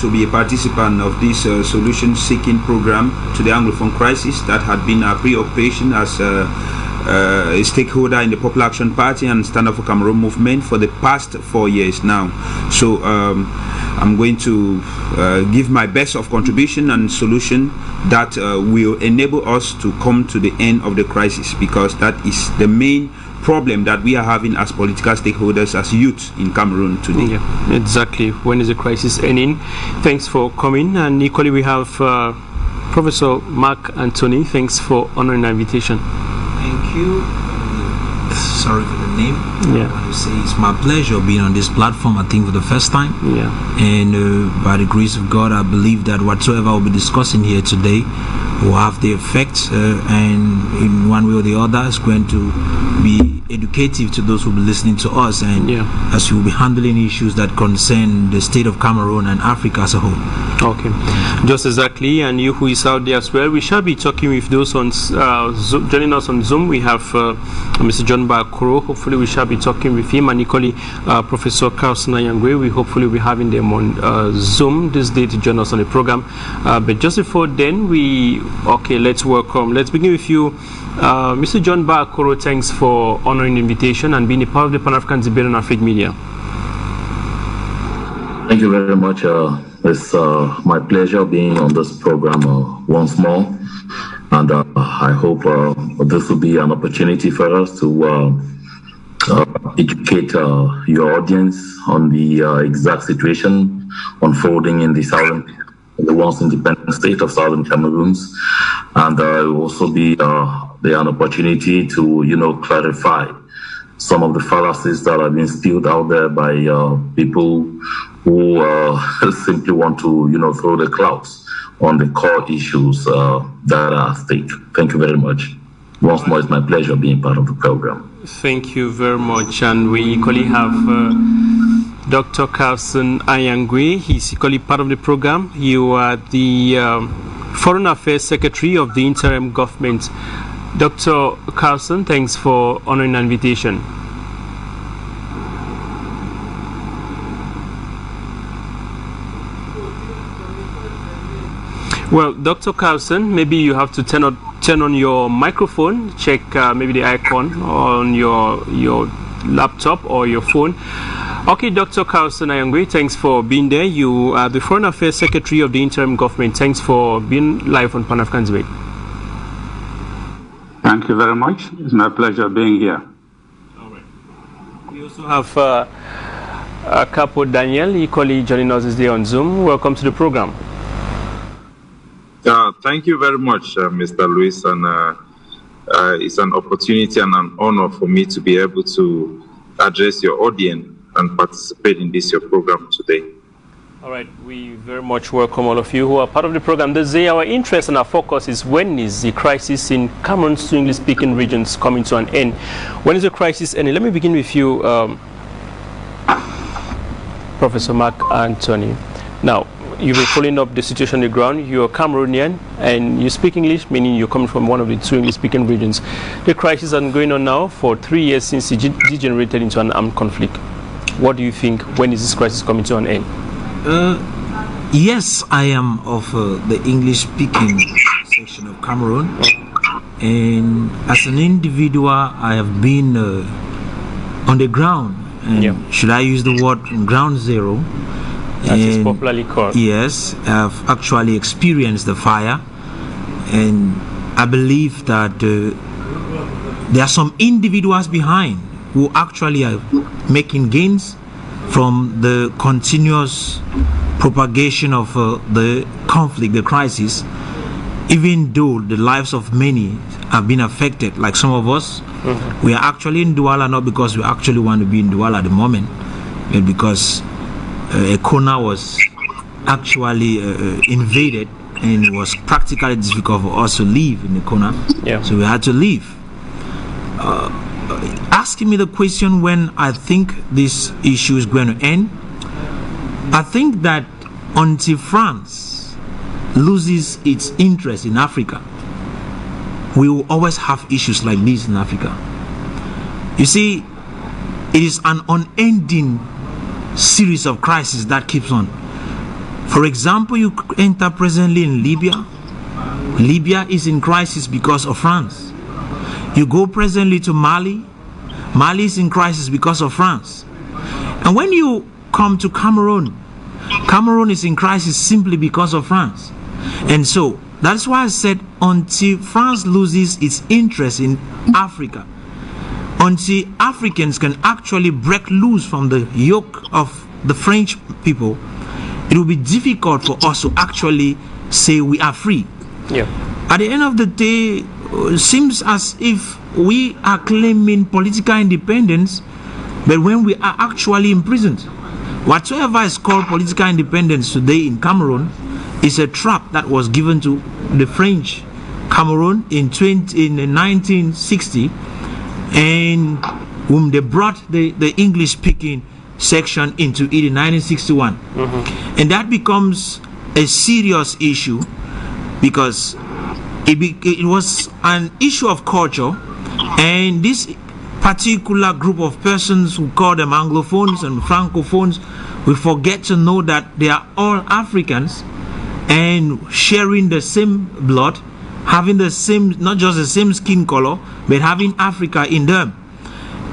to be a participant of this solution-seeking program to the Anglophone crisis that had been a preoccupation as a stakeholder in the Popular Action Party and Stand Up for Cameroon movement for the past 4 years now. So I'm going to give my best of contribution and solution that will enable us to come to the end of the crisis, because that is the main problem that we are having as political stakeholders, as youth in Cameroon today. Yeah, exactly. When is the crisis ending? Thanks for coming. And equally we have Professor Mark Anthony. Thanks for honoring the invitation. Thank you. Sorry for the name. Yeah. I want to say it's my pleasure being on this platform, I think for the first time. Yeah. And by the grace of God, I believe that whatsoever we'll be discussing here today will have the effect, and in one way or the other is going to be educative to those who will be listening to us, and as we will be handling issues that concern the state of Cameroon and Africa as a whole. Okay, just exactly. And you who is out there as well, we shall be talking with those on Zoom, joining us on Zoom. We have Mr. John Mbah Akoruh. Hopefully we shall be talking with him, and equally Professor Carlson Anyangwe. We hopefully will be having them on Zoom this day to join us on the program. But just before then, let's begin with you, Mr. John Mbah Akoruh. Thanks for honoring the invitation and being a part of the Pan-African debate on Afrique Media. Thank you very much. It's my pleasure being on this program once more, and I hope this will be an opportunity for us to educate your audience on the exact situation unfolding in the once independent state of Southern Cameroons, and it will also be an opportunity to clarify some of the fallacies that have been spilled out there by people who simply want to throw the clouds on the core issues that are at stake. Thank you very much. Once more, it's my pleasure being part of the program. Thank you very much. And we equally have Dr. Carlson Anyangwe. He's equally part of the program. You are the Foreign Affairs Secretary of the Interim Government. Dr. Carlson, thanks for honoring the invitation. Well, Dr. Carlson, maybe you have to turn on your microphone, check maybe the icon on your laptop or your phone. Okay, Dr. Carlson Anyangwe, thanks for being there. You are the Foreign Affairs Secretary of the Interim Government. Thanks for being live on Pan-African Debate. Thank you very much. It's my pleasure being here. All right. We also have Capo Daniel, equally joining us this day on Zoom. Welcome to the program. Thank you very much, Mr. Luis, and it's an opportunity and an honor for me to be able to address your audience and participate in this your program today. All right, we very much welcome all of you who are part of the program. This day, our interest and our focus is when is the crisis in Cameroon's two English-speaking regions coming to an end? When is the crisis ending? Let me begin with you, Professor Mark Anthony. Now, you've been following up the situation on the ground. You're Cameroonian and you speak English, meaning you're coming from one of the two English-speaking regions. The crisis has been going on now for 3 years since it degenerated into an armed conflict. What do you think? When is this crisis coming to an end? Yes, I am of the English-speaking section of Cameroon, and as an individual, I have been on the ground. And should I use the word ground zero? That is popularly called. Yes, I've actually experienced the fire, and I believe that there are some individuals behind who actually are making gains from the continuous propagation of the conflict, the crisis, even though the lives of many have been affected. Like some of us, we are actually in Douala not because we actually want to be in Douala at the moment, but because a corner was actually invaded, and it was practically difficult for us to live in the corner. So we had to leave. Asking me the question when I think this issue is going to end, I think that until France loses its interest in Africa, we will always have issues like this in Africa. You see, it is an unending series of crises that keeps on. For example, you enter presently in Libya. Libya is in crisis because of France. You go presently to Mali. Mali is in crisis because of France. And when you come to Cameroon, Cameroon is in crisis simply because of France. And so that's why I said until France loses its interest in Africa, until Africans can actually break loose from the yoke of the French people, it will be difficult for us to actually say we are free. Yeah. At the end of the day, it seems as if we are claiming political independence, but when we are actually imprisoned. Whatsoever is called political independence today in Cameroon is a trap that was given to the French Cameroon in 1960, and whom they brought the English-speaking section into it in 1961. And that becomes a serious issue because it was an issue of culture, and this particular group of persons who call them Anglophones and Francophones, we forget to know that they are all Africans and sharing the same blood, having the same, not just the same skin color, but having Africa in them.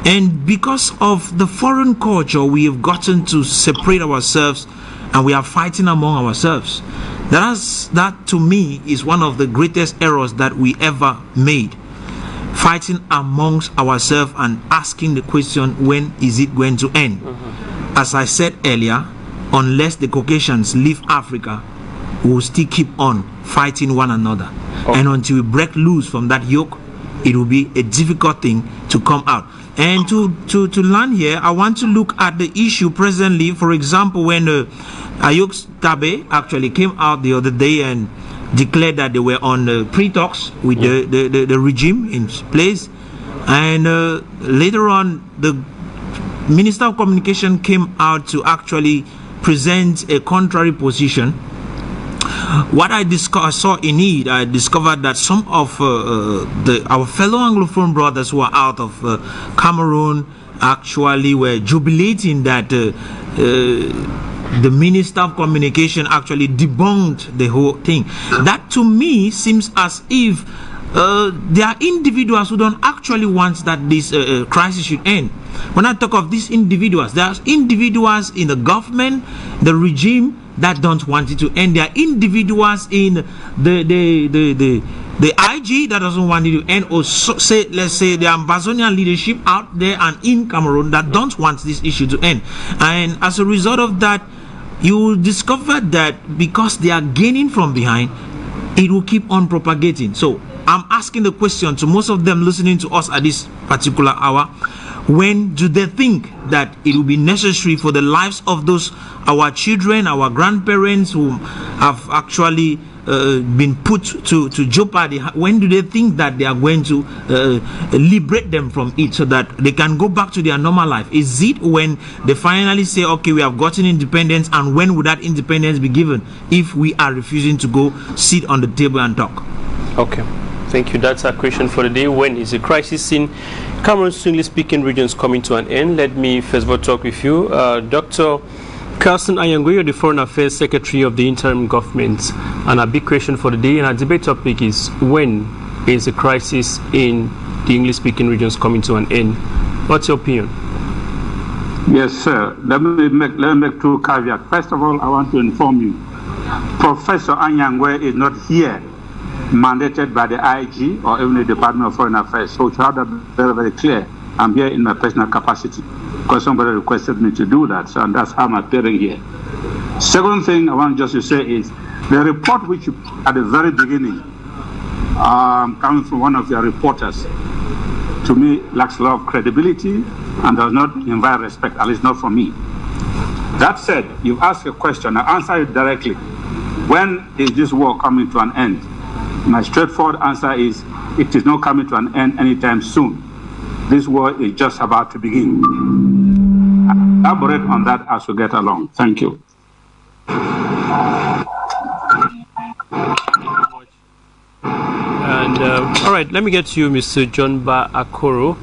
And because of the foreign culture, we have gotten to separate ourselves, and we are fighting among ourselves. That to me is one of the greatest errors that we ever made. Fighting amongst ourselves and asking the question, when is it going to end? As I said earlier, unless the Caucasians leave Africa, we will still keep on fighting one another. And until we break loose from that yoke, it will be a difficult thing to come out. And to land here, I want to look at the issue presently. For example, when Ayok Tabe actually came out the other day and declared that they were on pre-talks with the regime in place, and later on the Minister of Communication came out to actually present a contrary position. What I saw in it, I discovered that some of our fellow Anglophone brothers who are out of Cameroon actually were jubilating that the Minister of Communication actually debunked the whole thing. That to me seems as if there are individuals who don't actually want that this crisis should end. When I talk of these individuals, there are individuals in the government, the regime, that don't want it to end. There are individuals in the IG that doesn't want it to end, or let's say the Amazonian leadership out there and in Cameroon that don't want this issue to end. And as a result of that, you will discover that because they are gaining from behind, it will keep on propagating. So I'm asking the question to most of them listening to us at this particular hour: when do they think that it will be necessary for the lives of those, our children, our grandparents who have actually been put to jeopardy? When do they think that they are going to liberate them from it so that they can go back to their normal life? Is it when they finally say, okay, we have gotten independence, and when would that independence be given if we are refusing to go sit on the table and talk? Okay. Thank you. That's our question for the day. When is the crisis in Cameroon's English-speaking regions coming to an end? Let me first of all talk with you. Dr. Carlson Anyangwe, you're the Foreign Affairs Secretary of the Interim Government. And our big question for the day and our debate topic is, when is the crisis in the English-speaking regions coming to an end? What's your opinion? Yes, sir. Let me make two caveats. First of all, I want to inform you, Professor Anyangwe is not here mandated by the IG or even the Department of Foreign Affairs. So to have that very, very clear, I'm here in my personal capacity because somebody requested me to do that, so, and that's how I'm appearing here. Second thing I want just to say is the report which you, at the very beginning, coming from one of your reporters, to me lacks a lot of credibility and does not invite respect, at least not from me. That said, you've asked a question, I answer it directly. When is this war coming to an end? My straightforward answer is, it is not coming to an end anytime soon. This war is just about to begin. I'll elaborate on that as we get along. Thank you. And all right, let me get to you, Mr. Mbah Akoruh.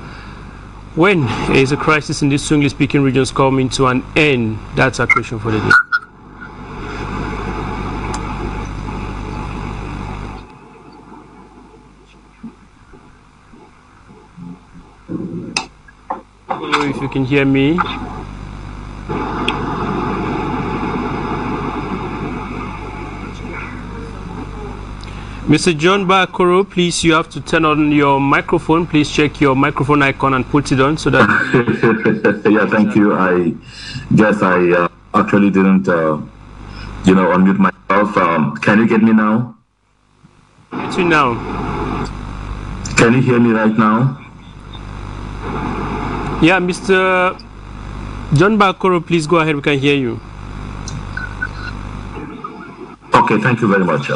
When is the crisis in these English-speaking regions coming to an end? That's our question for the day. if you can hear me. Mr. John Mbah Akoruh, please, you have to turn on your microphone. Please check your microphone icon and put it on so that... Yeah, thank you. I guess I actually didn't, unmute myself. Can you get me now? Get you now. Can you hear me right now? Yeah, Mr. John Mbah Akoruh, please go ahead. We can hear you. Okay, thank you very much.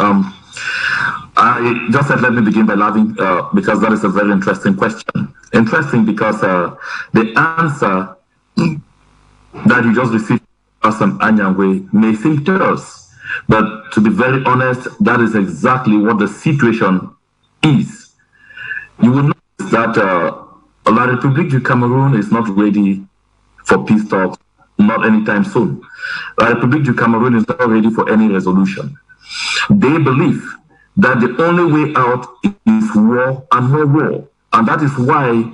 I just said let me begin by laughing because that is a very interesting question. Interesting because the answer that you just received from Anyangwe may seem terse, but to be very honest, that is exactly what the situation is. You will notice that La Republique du Cameroun is not ready for peace talks, not anytime soon. La Republique du Cameroun is not ready for any resolution. They believe that the only way out is war and more war. And that is why,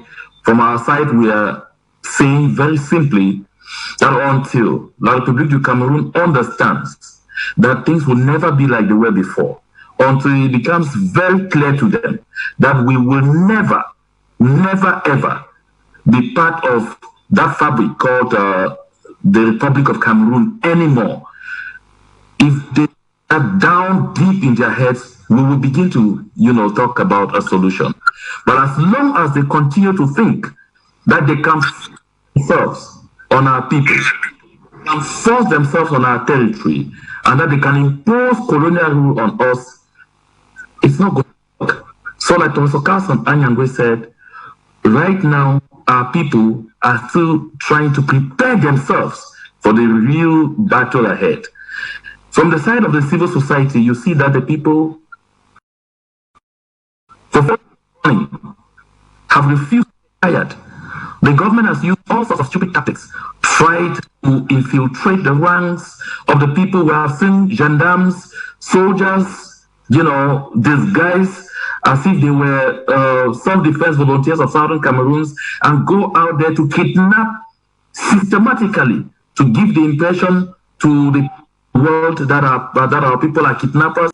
from our side, we are saying very simply that until La Republique du Cameroun understands that things will never be like they were before, until it becomes very clear to them that we will never, ever be part of that fabric called the Republic of Cameroon anymore. If they are down deep in their heads, we will begin to, talk about a solution. But as long as they continue to think that they can force themselves on our people, can force themselves on our territory, and that they can impose colonial rule on us, it's not going to work. So like Professor Carlson Anyangwe said, right now, our people are still trying to prepare themselves for the real battle ahead. From the side of the civil society, you see that the people have refused to be tired. The government has used all sorts of stupid tactics, tried to infiltrate the ranks of the people. We have seen gendarmes, soldiers, disguised as if they were self-defense volunteers of Southern Cameroons, and go out there to kidnap systematically, to give the impression to the world that our people are kidnappers,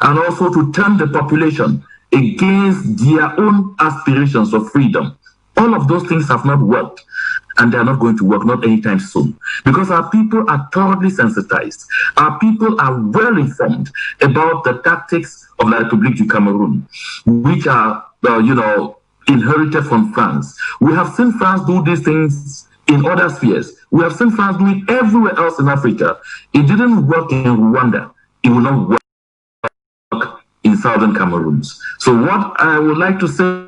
and also to turn the population against their own aspirations of freedom. All of those things have not worked, and they are not going to work, not anytime soon, because our people are thoroughly sensitized. Our people are well informed about the tactics of La République du Cameroun, which are, inherited from France. We have seen France do these things in other spheres. We have seen France do it everywhere else in Africa. It didn't work in Rwanda. It will not work in Southern Cameroons. So what I would like to say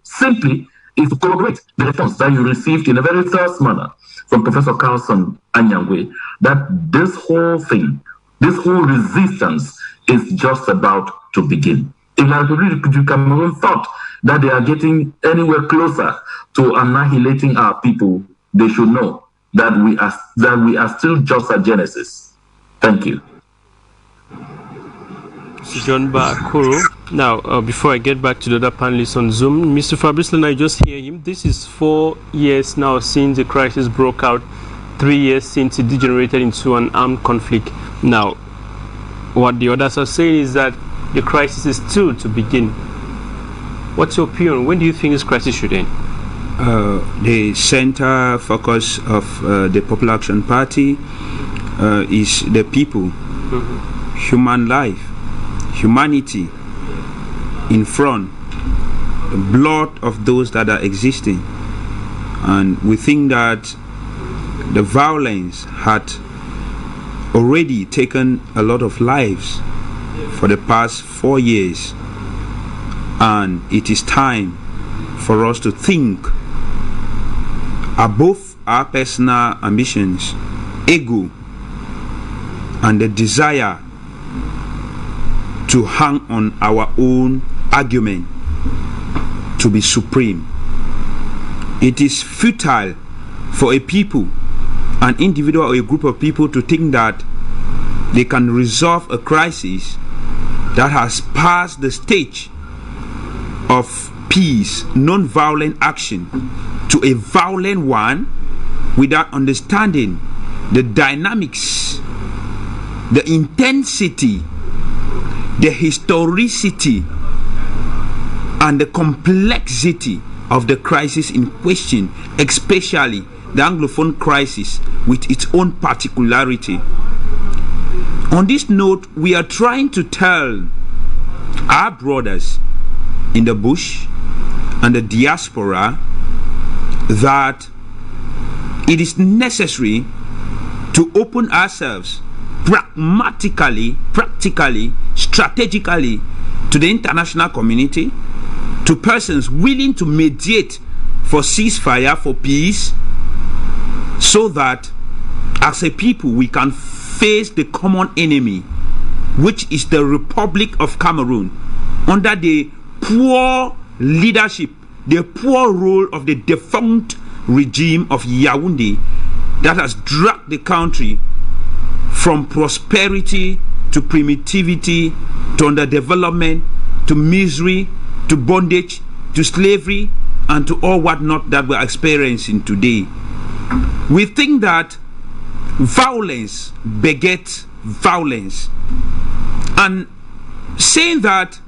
simply is to corroborate the response that you received in a very terse manner from Professor Carlson Anyangwe, that this whole thing, this whole resistance is just about to begin. If La République du Cameroun thought that they are getting anywhere closer to annihilating our people, they should know that we are still just at Genesis. Thank you. John Mbah Akoruh. Now, before I get back to the other panelists on Zoom, Mr. Fabrice, I just hear him. This is 4 years now since the crisis broke out, 3 years since it degenerated into an armed conflict. Now, what the others are saying is that the crisis is still to begin. What's your opinion? When do you think this crisis should end? The center focus of the Popular Action Party is the people, human life, humanity in front, the blood of those that are existing. And we think that the violence had already taken a lot of lives for the past 4 years, and it is time for us to think above our personal ambitions, ego, and the desire to hang on our own argument to be supreme. It is futile for a people, an individual or a group of people, to think that they can resolve a crisis that has passed the stage of peace, non-violent action, to a violent one without understanding the dynamics, the intensity, the historicity, and the complexity of the crisis in question, especially the Anglophone crisis with its own particularity. On this note, we are trying to tell our brothers in the bush and the diaspora that it is necessary to open ourselves pragmatically, practically, strategically to the international community, to persons willing to mediate for ceasefire, for peace, so that as a people we can face the common enemy, which is the Republic of Cameroon, under the poor leadership, the poor role of the defunct regime of Yaoundé that has dragged the country from prosperity to primitivity to underdevelopment to misery to bondage to slavery and to all whatnot that we're experiencing today. We think that violence begets violence, and saying that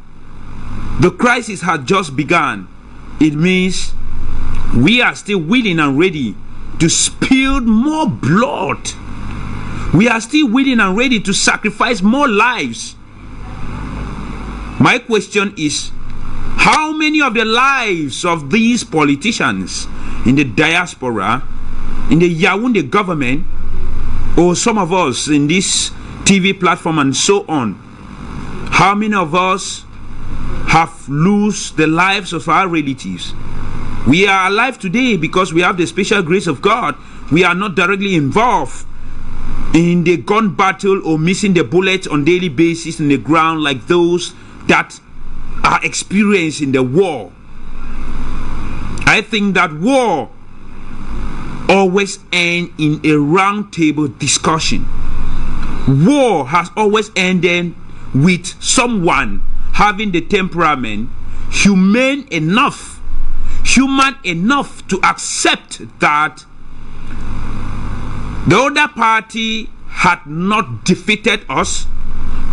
the crisis had just begun, it means we are still willing and ready to spill more blood. We are still willing and ready to sacrifice more lives. My question is, how many of the lives of these politicians in the diaspora, in the Yaoundé government, or some of us in this TV platform and so on, how many of us have lost the lives of our relatives? We are alive today because we have the special grace of God. We are not directly involved in the gun battle or missing the bullets on daily basis in the ground like those that are experiencing the war. I think that war always ends in a round table discussion. War has always ended with someone having the temperament, human enough to accept that the other party had not defeated us,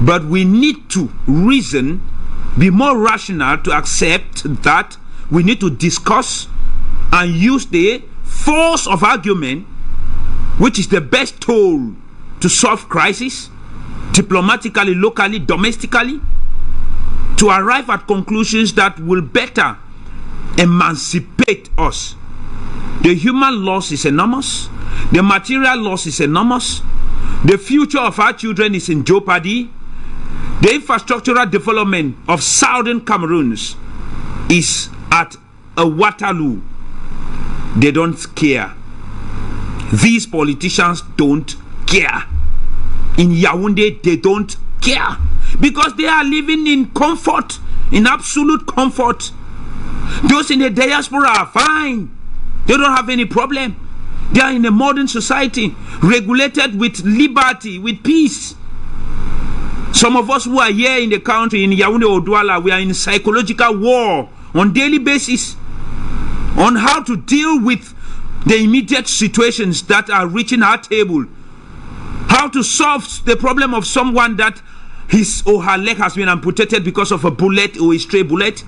but we need to reason, be more rational to accept that we need to discuss and use the force of argument, which is the best tool to solve crisis, diplomatically, locally, domestically, to arrive at conclusions that will better emancipate us. The human loss is enormous. The material loss is enormous. The future of our children is in jeopardy. The infrastructural development of southern Cameroons is at a Waterloo. They don't care. These politicians don't care. In Yaoundé, they don't care, because they are living in comfort, in absolute comfort. Those in the diaspora are fine. They don't have any problem. They are in a modern society, regulated with liberty, with peace. Some of us who are here in the country, in Yaoundé or Douala, we are in psychological war on daily basis on how to deal with the immediate situations that are reaching our table. How to solve the problem of someone that his or her leg has been amputated because of a bullet or a stray bullet.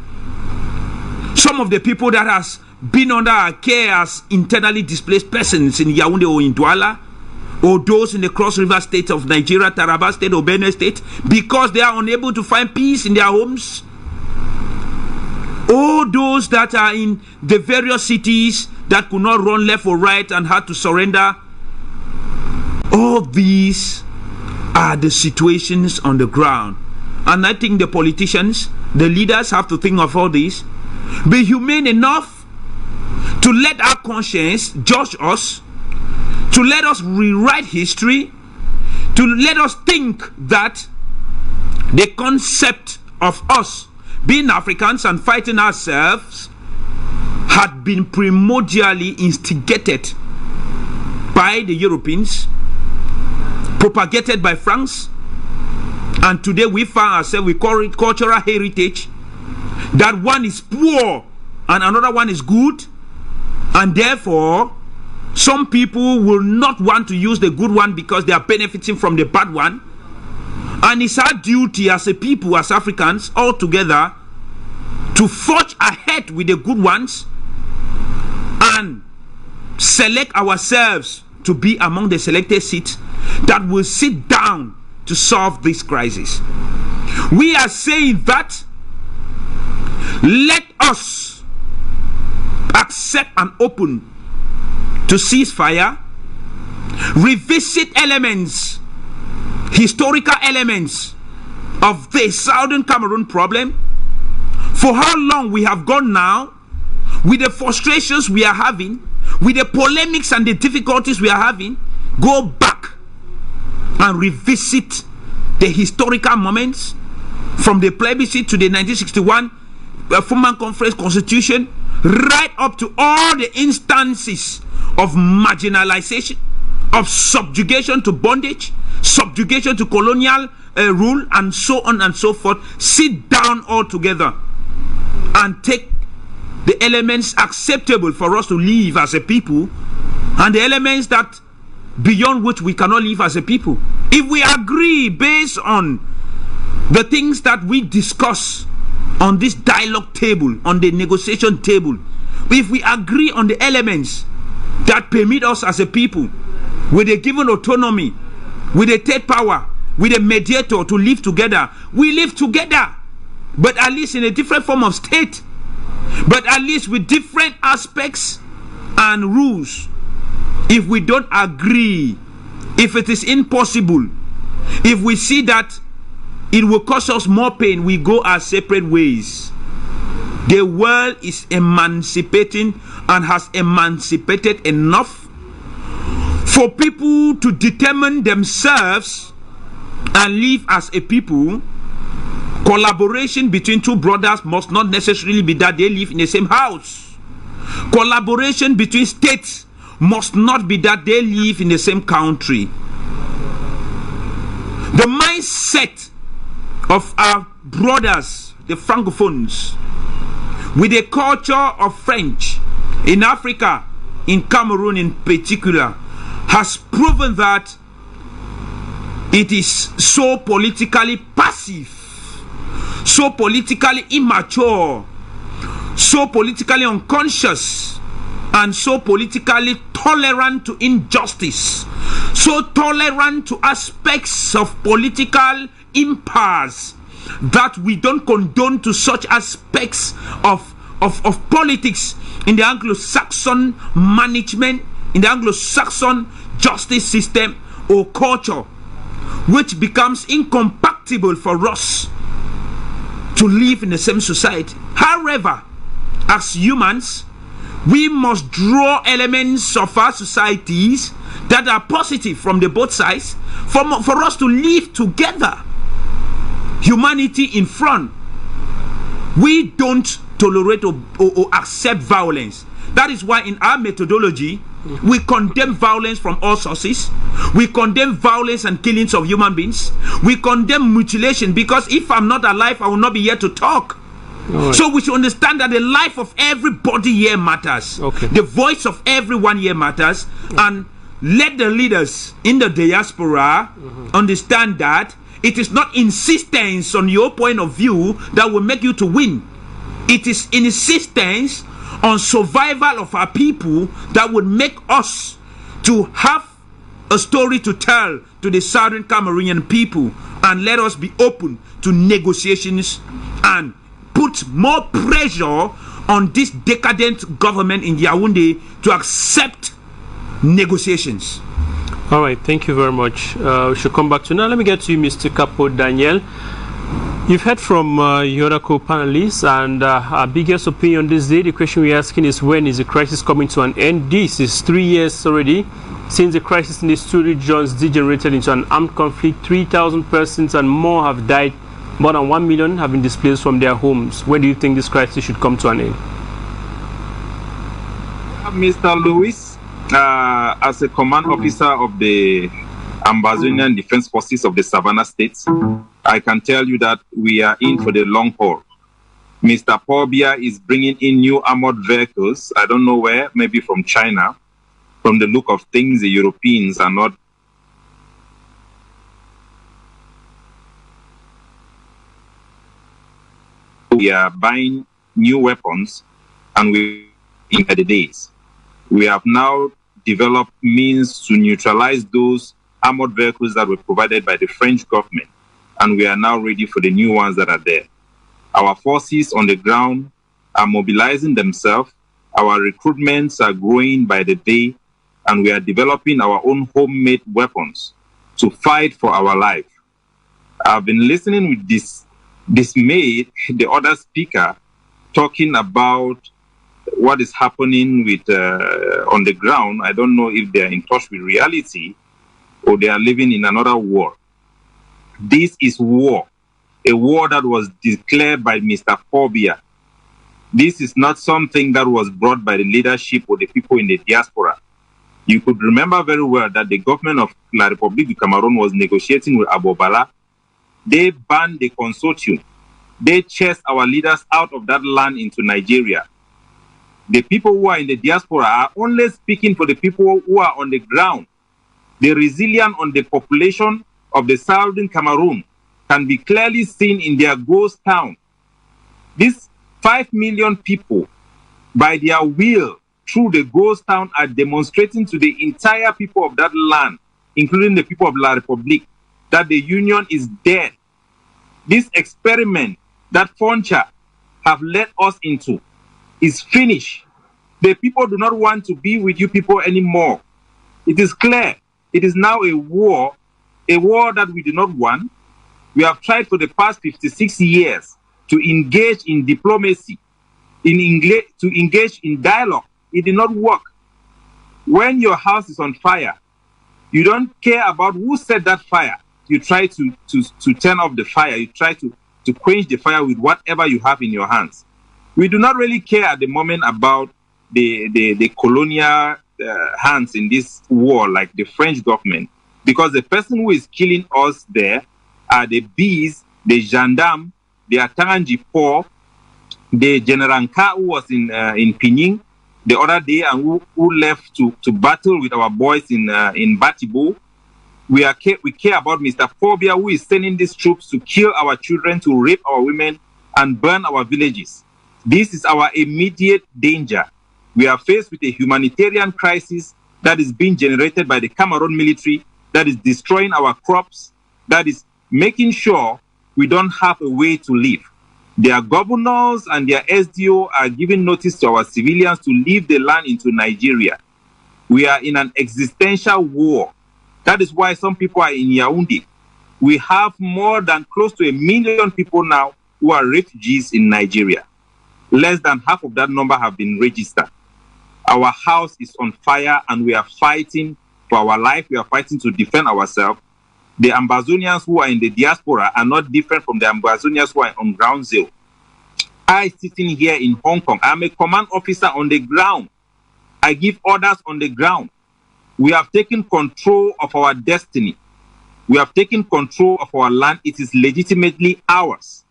Some of the people that has been under our care as internally displaced persons in Yaoundé or in Douala, or those in the Cross River State of Nigeria, Taraba State or Benue State, because they are unable to find peace in their homes. All those that are in the various cities that could not run left or right and had to surrender. All these are the situations on the ground. And I think the politicians, the leaders, have to think of all this. Be humane enough to let our conscience judge us, to let us rewrite history, to let us think that the concept of us being Africans and fighting ourselves had been primordially instigated by the Europeans, propagated by France, and today we find ourselves, we call it cultural heritage, that one is poor and another one is good, and therefore Some people will not want to use the good one because they are benefiting from the bad one. And it's our duty as a people, as Africans, all together, to forge ahead with the good ones and select ourselves to be among the selected seats that will sit down to solve this crisis. We are saying that let us accept and open to ceasefire, revisit elements, historical elements of the Southern Cameroon problem. For how long we have gone now, with the frustrations we are having, with the polemics and the difficulties we are having, go back and revisit the historical moments from the plebiscite to the 1961 Formal Conference Constitution, right up to all the instances of marginalization, of subjugation to bondage, subjugation to colonial rule, and so on and so forth. Sit down all together and take the elements acceptable for us to live as a people, and the elements that beyond which we cannot live as a people. If we agree based on the things that we discuss on this dialogue table, on the negotiation table, if we agree on the elements that permit us as a people, with a given autonomy, with a third power, with a mediator to live together, we live together, but at least in a different form of state, but at least with different aspects and rules. If we don't agree, if it is impossible, if we see that it will cause us more pain, we go our separate ways. The world is emancipating and has emancipated enough for people to determine themselves and live as a people. Collaboration between two brothers must not necessarily be that they live in the same house. Collaboration between states must not be that they live in the same country. The mindset of our brothers, the Francophones, with the culture of French in Africa, in Cameroon in particular, has proven that it is so politically passive, so politically immature, so politically unconscious, and so politically tolerant to injustice, so tolerant to aspects of political impasse, that we don't condone to such aspects of politics in the Anglo-Saxon management, in the Anglo-Saxon justice system or culture, which becomes incompatible for us to live in the same society. However, as humans, we must draw elements of our societies that are positive from the both sides for us to live together. Humanity in front. We don't tolerate or accept violence. That is why in our methodology, we condemn violence from all sources. We condemn violence and killings of human beings. We condemn mutilation, because if I'm not alive, I will not be here to talk. Right. So we should understand that the life of everybody here matters. Okay. The voice of everyone here matters. And let the leaders in the diaspora understand that it is not insistence on your point of view that will make you to win. It is insistence on survival of our people that would make us to have a story to tell to the Southern Cameroonian people, and let us be open to negotiations and put more pressure on this decadent government in Yaoundé to accept negotiations. All right, thank you very much. We should come back to now. Let me get to you, Mr. Capo Daniel. You've heard from your other co-panelists, and our biggest opinion this day, the question we're asking is, when is the crisis coming to an end? This is 3 years already since the crisis in these two regions degenerated into an armed conflict. 3,000 persons and more have died. More than 1 million have been displaced from their homes. When do you think this crisis should come to an end? Mr. Lewis, as a command officer of the Amazonian Defense Forces of the Savannah States, I can tell you that we are in for the long haul. Mr. Paul Biya is bringing in new armored vehicles, I don't know where, maybe from China, from the look of things, the Europeans are not. We are buying new weapons, and we in the days. We have now developed means to neutralize those armored vehicles that were provided by the French government, and we are now ready for the new ones that are there. Our forces on the ground are mobilizing themselves. Our recruitments are growing by the day, and we are developing our own homemade weapons to fight for our life. I've been listening with dismay, the other speaker talking about what is happening with on the ground. I don't know if they are in touch with reality or they are living in another war. This is war, a war that was declared by Mr. Pobia. This is not something that was brought by the leadership or the people in the diaspora. You could remember very well that the government of La Republique Du Cameroun was negotiating with Abobala. They banned the consortium. They chased our leaders out of that land into Nigeria. The people who are in the diaspora are only speaking for the people who are on the ground. The resilience on the population of the southern Cameroon can be clearly seen in their ghost town. These 5 million people, by their will, through the ghost town, are demonstrating to the entire people of that land, including the people of La Republique, that the union is dead. This experiment that Foncha have led us into is finished. The people do not want to be with you people anymore. It is clear. It is now a war that we do not want. We have tried for the past 56 years to engage in diplomacy, to engage in dialogue. It did not work. When your house is on fire, you don't care about who set that fire. You try to turn off the fire. You try to quench the fire with whatever you have in your hands. We do not really care at the moment about the colonial hands in this war, like the French government, because the person who is killing us there are the bees, the gendarmes, the Atanganji Poor, the General Nka who was in Pinyin the other day and who left to battle with our boys in Batibo. We care about Mr. Phobia, who is sending these troops to kill our children, to rape our women, and burn our villages. This is our immediate danger. We are faced with a humanitarian crisis that is being generated by the Cameroon military, that is destroying our crops, that is making sure we don't have a way to live. Their governors and their SDO are giving notice to our civilians to leave the land into Nigeria. We are in an existential war. That is why some people are in Yaoundé. We have more than close to 1 million people now who are refugees in Nigeria. Less than half of that number have been registered. Our house is on fire and we are fighting for our life. We are fighting to defend ourselves. The Ambazonians who are in the diaspora are not different from the Ambazonians who are on ground zero. I sitting here in Hong Kong, I'm a command officer on the ground. I give orders on the ground. We have taken control of our destiny. We have taken control of our land. It is legitimately ours.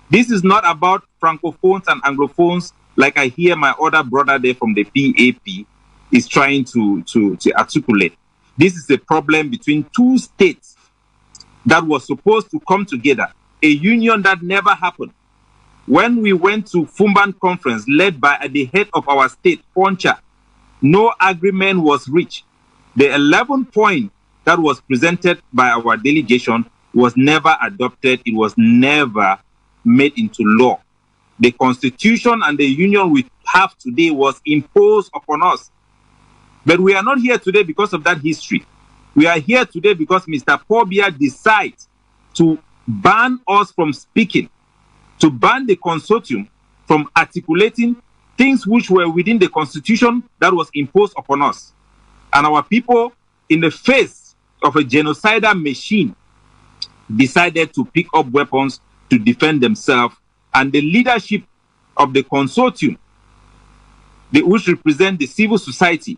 This is not about Francophones and Anglophones, like I hear my other brother there from the PAP is trying to articulate. This is a problem between two states that was supposed to come together, a union that never happened. When we went to Fumban conference led by the head of our state, Poncha, no agreement was reached. The 11th point that was presented by our delegation was never adopted. It was never made into law. The constitution and the union we have today was imposed upon us. But we are not here today because of that history. We are here today because Mr. Pobia decides to ban us from speaking, to ban the consortium from articulating things which were within the constitution that was imposed upon us. And our people, in the face of a genocidal machine, decided to pick up weapons to defend themselves. And the leadership of the consortium, which represent the civil society,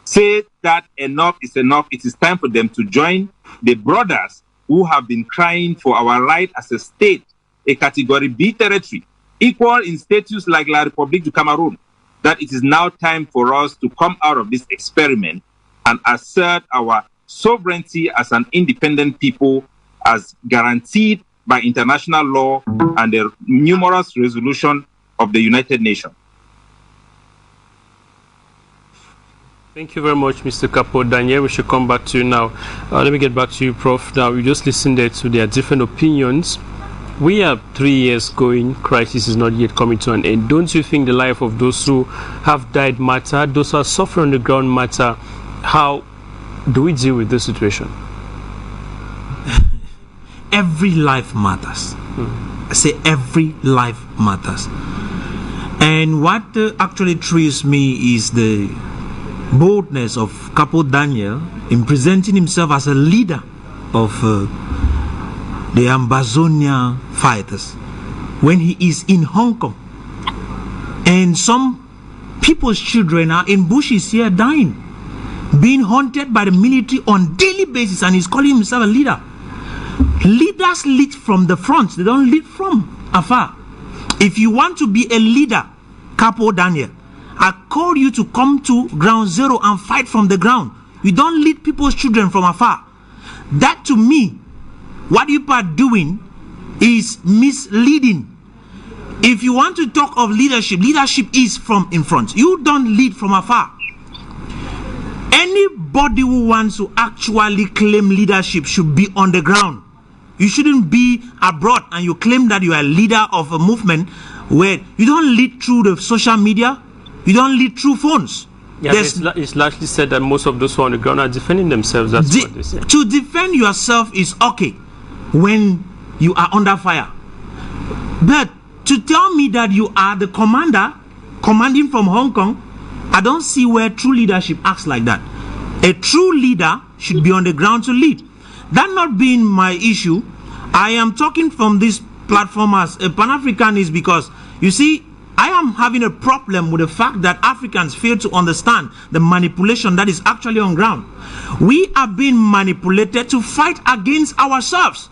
said that enough is enough. It is time for them to join the brothers who have been crying for our right as a state, a category B territory, equal in status like La Republique du Cameroun. that it is now time for us to come out of this experiment and assert our sovereignty as an independent people as guaranteed by international law and the numerous resolutions of the United Nations. Thank you very much, Mr. Capo Daniel. We should come back to you now. Let me get back to you, Prof. Now, we just listened there to their different opinions. We are 3 years going. Crisis is not yet coming to an end. Don't you think the life of those who have died matter? Those who are suffering on the ground matter? How do we deal with this situation? Every life matters. I say every life matters. And what actually thrills me is the boldness of Capo Daniel in presenting himself as a leader of the Ambazonia fighters when he is in Hong Kong. And some people's children are in bushes here dying, being hunted by the military on daily basis, and he's calling himself a leader. Leaders lead from the front, they don't lead from afar. If you want to be a leader, Capo Daniel, I call you to come to ground zero and fight from the ground. You don't lead people's children from afar. That, to me, what you are doing is misleading. If you want to talk of leadership, leadership is from in front. You don't lead from afar. Anybody who wants to actually claim leadership should be on the ground. You shouldn't be abroad and you claim that you are a leader of a movement where you don't lead through the social media, you don't lead through phones. Yeah, it's largely said that most of those who are on the ground are defending themselves. That's what they say. To defend yourself is okay when you are under fire. But to tell me that you are the commander, commanding from Hong Kong, I don't see where true leadership acts like that. A true leader should be on the ground to lead. That not being my issue, I am talking from this platform as a Pan-Africanist because, you see, I am having a problem with the fact that Africans fail to understand the manipulation that is actually on ground. We are being manipulated to fight against ourselves.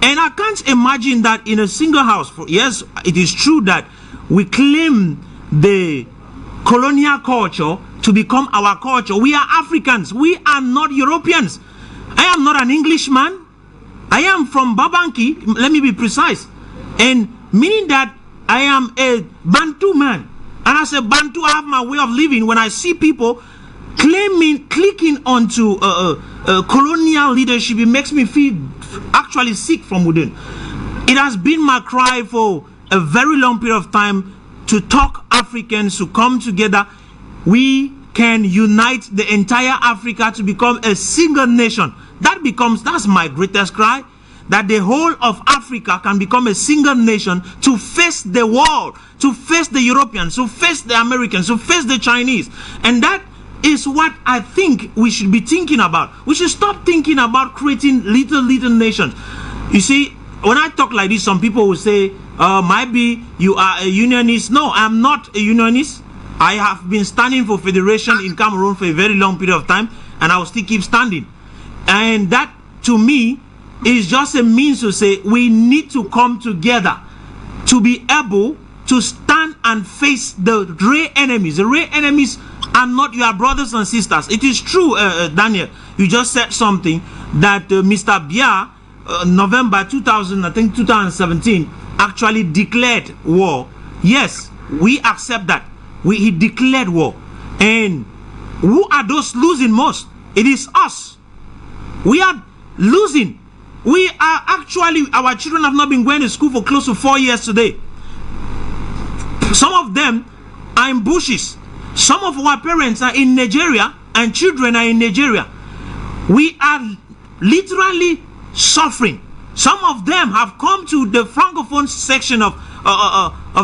And I can't imagine that in a single house. Yes, it is true that we claim the colonial culture to become our culture. We are Africans. We are not Europeans. I am not an Englishman. I am from Babanki, let me be precise. And meaning that I am a Bantu man. And as a Bantu, I have my way of living. When I see people clicking onto colonial leadership, it makes me feel actually sick from within. It has been my cry for a very long period of time to talk Africans to come together. We can unite the entire Africa to become a single nation. That's my greatest cry, that the whole of Africa can become a single nation to face the world, to face the Europeans, to face the Americans, to face the Chinese. And that is what I think we should be thinking about. We should stop thinking about creating little nations. You see, when I talk like this, some people will say, maybe you are a unionist. No, I'm not a unionist. I have been standing for federation in Cameroon for a very long period of time, and I will still keep standing. And that, to me, is just a means to say we need to come together to be able to stand and face the real enemies. The real enemies are not your brothers and sisters. It is true, Daniel, you just said something that Mr. Mbah, November 2017, actually declared war. Yes, we accept that. He declared war. And who are those losing most? It is us. We are losing. We are actually, our children have not been going to school for close to 4 years today. Some of them are in bushes. Some of our parents are in Nigeria and children are in Nigeria. We are literally suffering. Some of them have come to the Francophone section of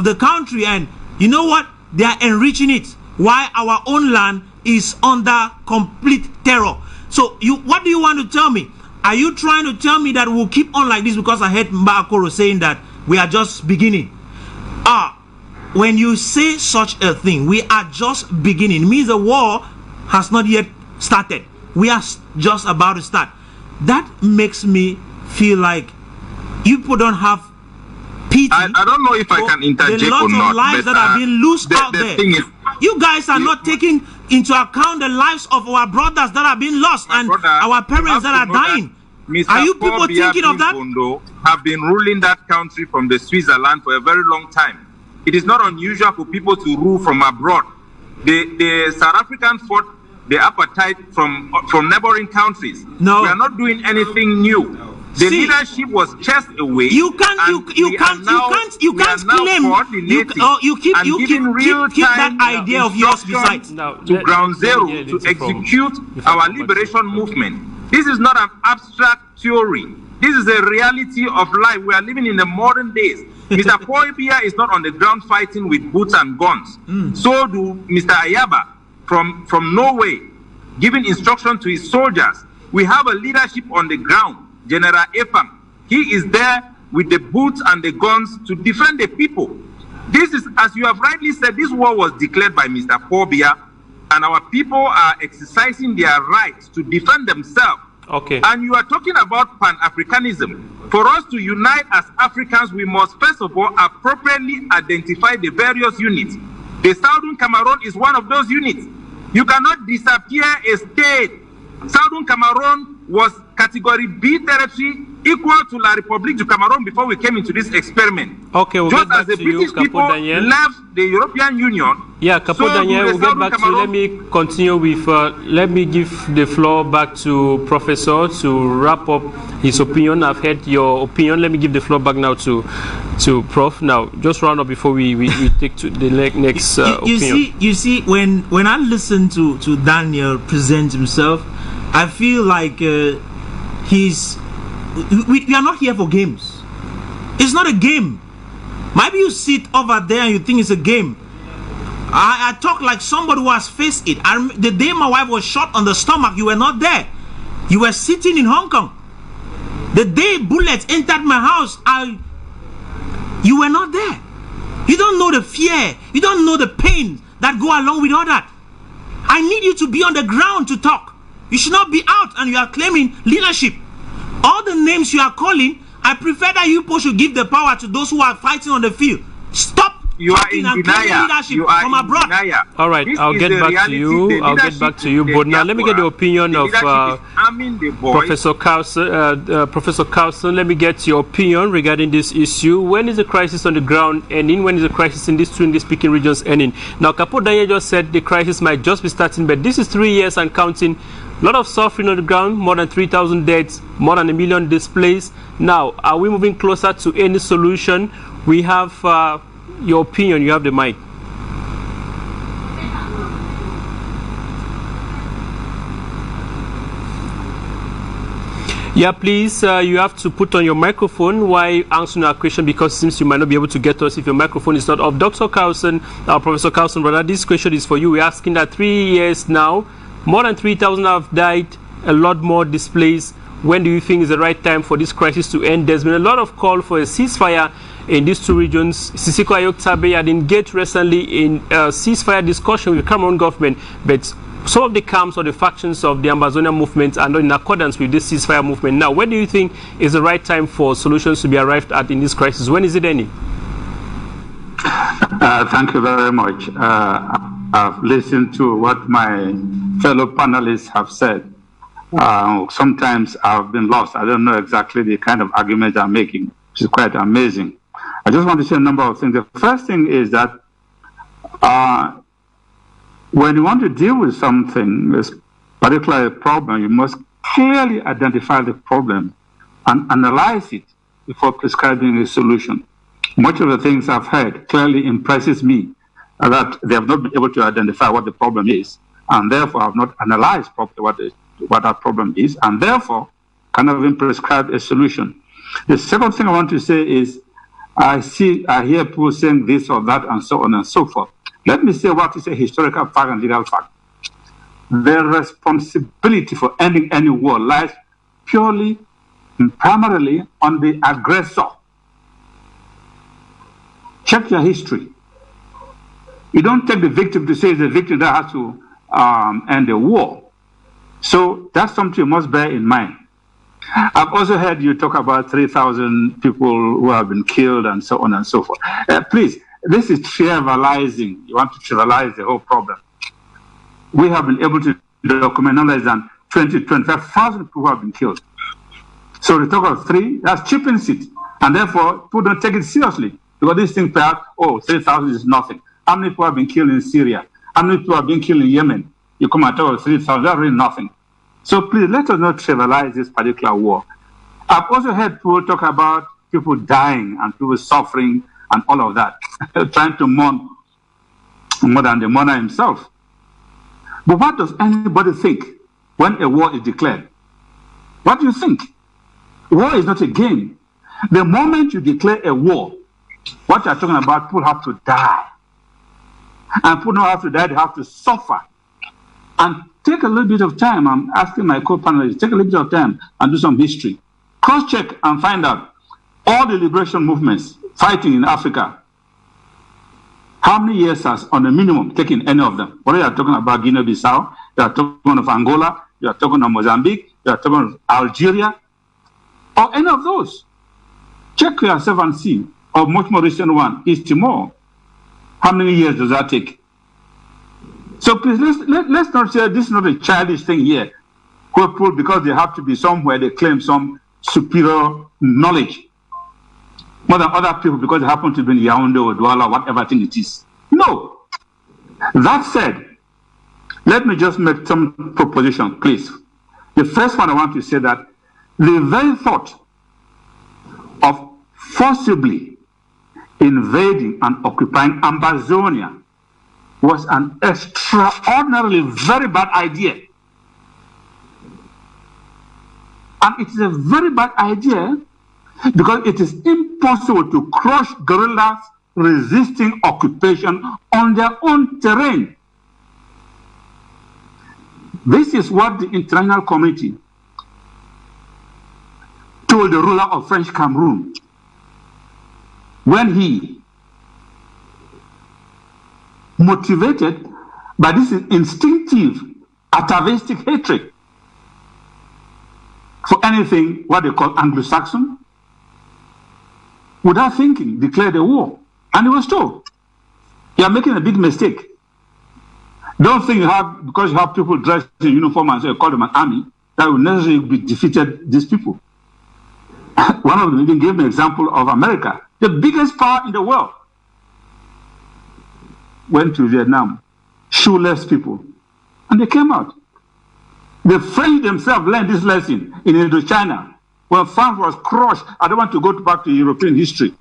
the country, and you know what? They are enriching it, while our own land is under complete terror. So what do you want to tell me? Are you trying to tell me that we'll keep on like this? Because I heard Mbah Akoruh saying that we are just beginning. When you say such a thing, we are just beginning, it means the war has not yet started. We are just about to start. That makes me feel like you people don't have pity. I don't know if I can interject or not. Lives that have been lost out the there. Thing is, You guys are not taking into account the lives of our brothers that are being lost and our parents that are dying. Are you people thinking of that? Bondo have been ruling that country from the Switzerland for a very long time. It is not unusual for people to rule from abroad. The South Africans fought the apartheid from neighboring countries. No, we are not doing anything new. The leadership was chased away. You can't claim you keep that idea of yours beside to ground zero to execute our liberation movement. This is not an abstract theory. This is a reality of life. We are living in the modern days. Mr. Poibia is not on the ground fighting with boots and guns. So do Mr. Ayaba from Norway, giving instruction to his soldiers. We have a leadership on the ground. General Efam, he is there with the boots and the guns to defend the people. This is, as you have rightly said, this war was declared by Mr. Pobia, and our people are exercising their rights to defend themselves. Okay. And you are talking about Pan-Africanism. For us to unite as Africans, we must first of all appropriately identify the various units. The Southern Cameroon is one of those units. You cannot disappear a state. Southern Cameroon was category B territory equal to La Republique Du Cameroun before we came into this experiment. Okay, we'll just get back as the to British you, Capo Daniel. left the European Union. Yeah, Capo Daniel, we'll get back to you. Let me continue with, let me give the floor back to Professor to wrap up his opinion. I've heard your opinion. Let me give the floor back now to Prof. Now, just round up before we take to the next opinion. You see, when I listen to Daniel present himself, I feel like we are not here for games. It's not a game. Maybe you sit over there and you think it's a game. I talk like somebody who has faced it. The day my wife was shot on the stomach, you were not there. You were sitting in Hong Kong. The day bullets entered my house, you were not there. You don't know the fear. You don't know the pain that go along with all that. I need you to be on the ground to talk. You should not be out and you are claiming leadership. All the names you are calling, I prefer that you people should give the power to those who are fighting on the field. Stop talking and claiming leadership from abroad. All right, I'll get back to you. I'll get back to you. But now let me get the opinion of Professor Carlson. Professor Carlson, let me get your opinion regarding this issue. When is the crisis on the ground ending? When is the crisis in these two English-speaking regions ending? Now, Capo Daniel just said the crisis might just be starting, but this is 3 years and counting. A lot of suffering on the ground, more than 3,000 deaths, more than 1 million displaced. Now, are we moving closer to any solution? We have your opinion. You have the mic. Yeah, please, you have to put on your microphone while answering our question, because since you might not be able to get us if your microphone is not off. Dr. Carlson, Professor Carlson, brother, this question is for you. We're asking that 3 years now, more than 3,000 have died, a lot more displaced. When do you think is the right time for this crisis to end? There's been a lot of call for a ceasefire in these two regions. Sisiko Ayok Tabe had engaged recently in a ceasefire discussion with the Cameroon government, but some of the camps or the factions of the Ambazonia movement are not in accordance with this ceasefire movement. Now, when do you think is the right time for solutions to be arrived at in this crisis? When is it any? Thank you very much. I've listened to what my fellow panelists have said. Sometimes I've been lost. I don't know exactly the kind of argument I'm making, which is quite amazing. I just want to say a number of things. The first thing is that when you want to deal with something, this particular problem, you must clearly identify the problem and analyze it before prescribing a solution. Much of the things I've heard clearly impresses me that they have not been able to identify what the problem is, and therefore have not analyzed properly what that problem is, and therefore cannot even prescribe a solution. The second thing I want to say is, I hear people saying this or that and so on and so forth. Let me say what is a historical fact and legal fact. The responsibility for ending any war lies purely and primarily on the aggressor. Check your history. You don't take the victim to say it's the victim that has to end the war. So that's something you must bear in mind. I've also heard you talk about 3,000 people who have been killed and so on and so forth. Please, this is trivializing. You want to trivialize the whole problem. We have been able to document no less than 25,000 people who have been killed. So the talk of 3, that cheapens it. And therefore, people don't take it seriously. Because these things perhaps, 3,000 is nothing. How many people have been killed in Syria? How many people have been killed in Yemen? You come and talk of 3,000, that's really nothing. So please, let us not trivialize this particular war. I've also heard people talk about people dying and people suffering and all of that, trying to mourn more than the mourner himself. But what does anybody think when a war is declared? What do you think? War is not a game. The moment you declare a war, what you're talking about, people have to die. And people don't have to die, they have to suffer. And take a little bit of time, I'm asking my co-panelists, take a little bit of time and do some history. Cross-check and find out all the liberation movements fighting in Africa. How many years has, on a minimum, taken any of them? Whether you are talking about Guinea-Bissau, you are talking of Angola, you are talking of Mozambique, you are talking of Algeria, or any of those. Check yourself and see. Or much more recent one, East Timor. How many years does that take? So please, let's not say this is not a childish thing here. People, because they have to be somewhere, they claim some superior knowledge more than other people because they happen to be in Yaoundé or Douala, whatever thing it is. No. That said, let me just make some proposition, please. The first one I want to say that the very thought of forcibly invading and occupying Amazonia was an extraordinarily very bad idea. And it is a very bad idea because it is impossible to crush guerrillas resisting occupation on their own terrain. This is what the international community told the ruler of French Cameroon when he, motivated by this instinctive atavistic hatred for anything what they call Anglo-Saxon, without thinking, declared a war. And he was told, you are making a big mistake. Don't think you have, because you have people dressed in uniform and so you call them an army, that will necessarily be defeated these people. One of them even gave me an example of America, the biggest power in the world. Went to Vietnam, shoeless people, and they came out. The French themselves learned this lesson in Indochina. When France was crushed, I don't want to go back to European history.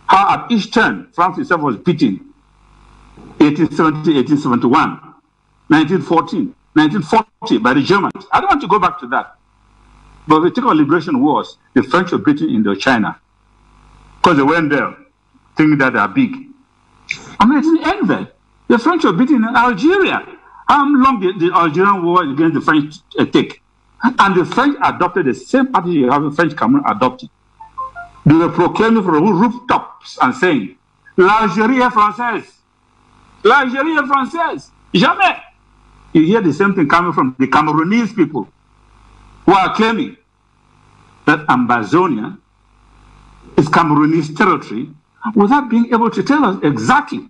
How at each turn, France itself was beaten. 1870, 1871, 1914, 1940 by the Germans. I don't want to go back to that. But the particular liberation wars, the French were beaten in Indochina because they went there thinking that they are big. I mean, it didn't end there. The French were beaten in Algeria. How long did the Algerian war against the French take? And the French adopted the same attitude you have the French Cameroon adopted. They were proclaiming from rooftops and saying, l'Algérie est française. L'Algérie est française. Jamais. You hear the same thing coming from the Cameroonese people who are claiming that Amazonia is Cameroonese territory without being able to tell us exactly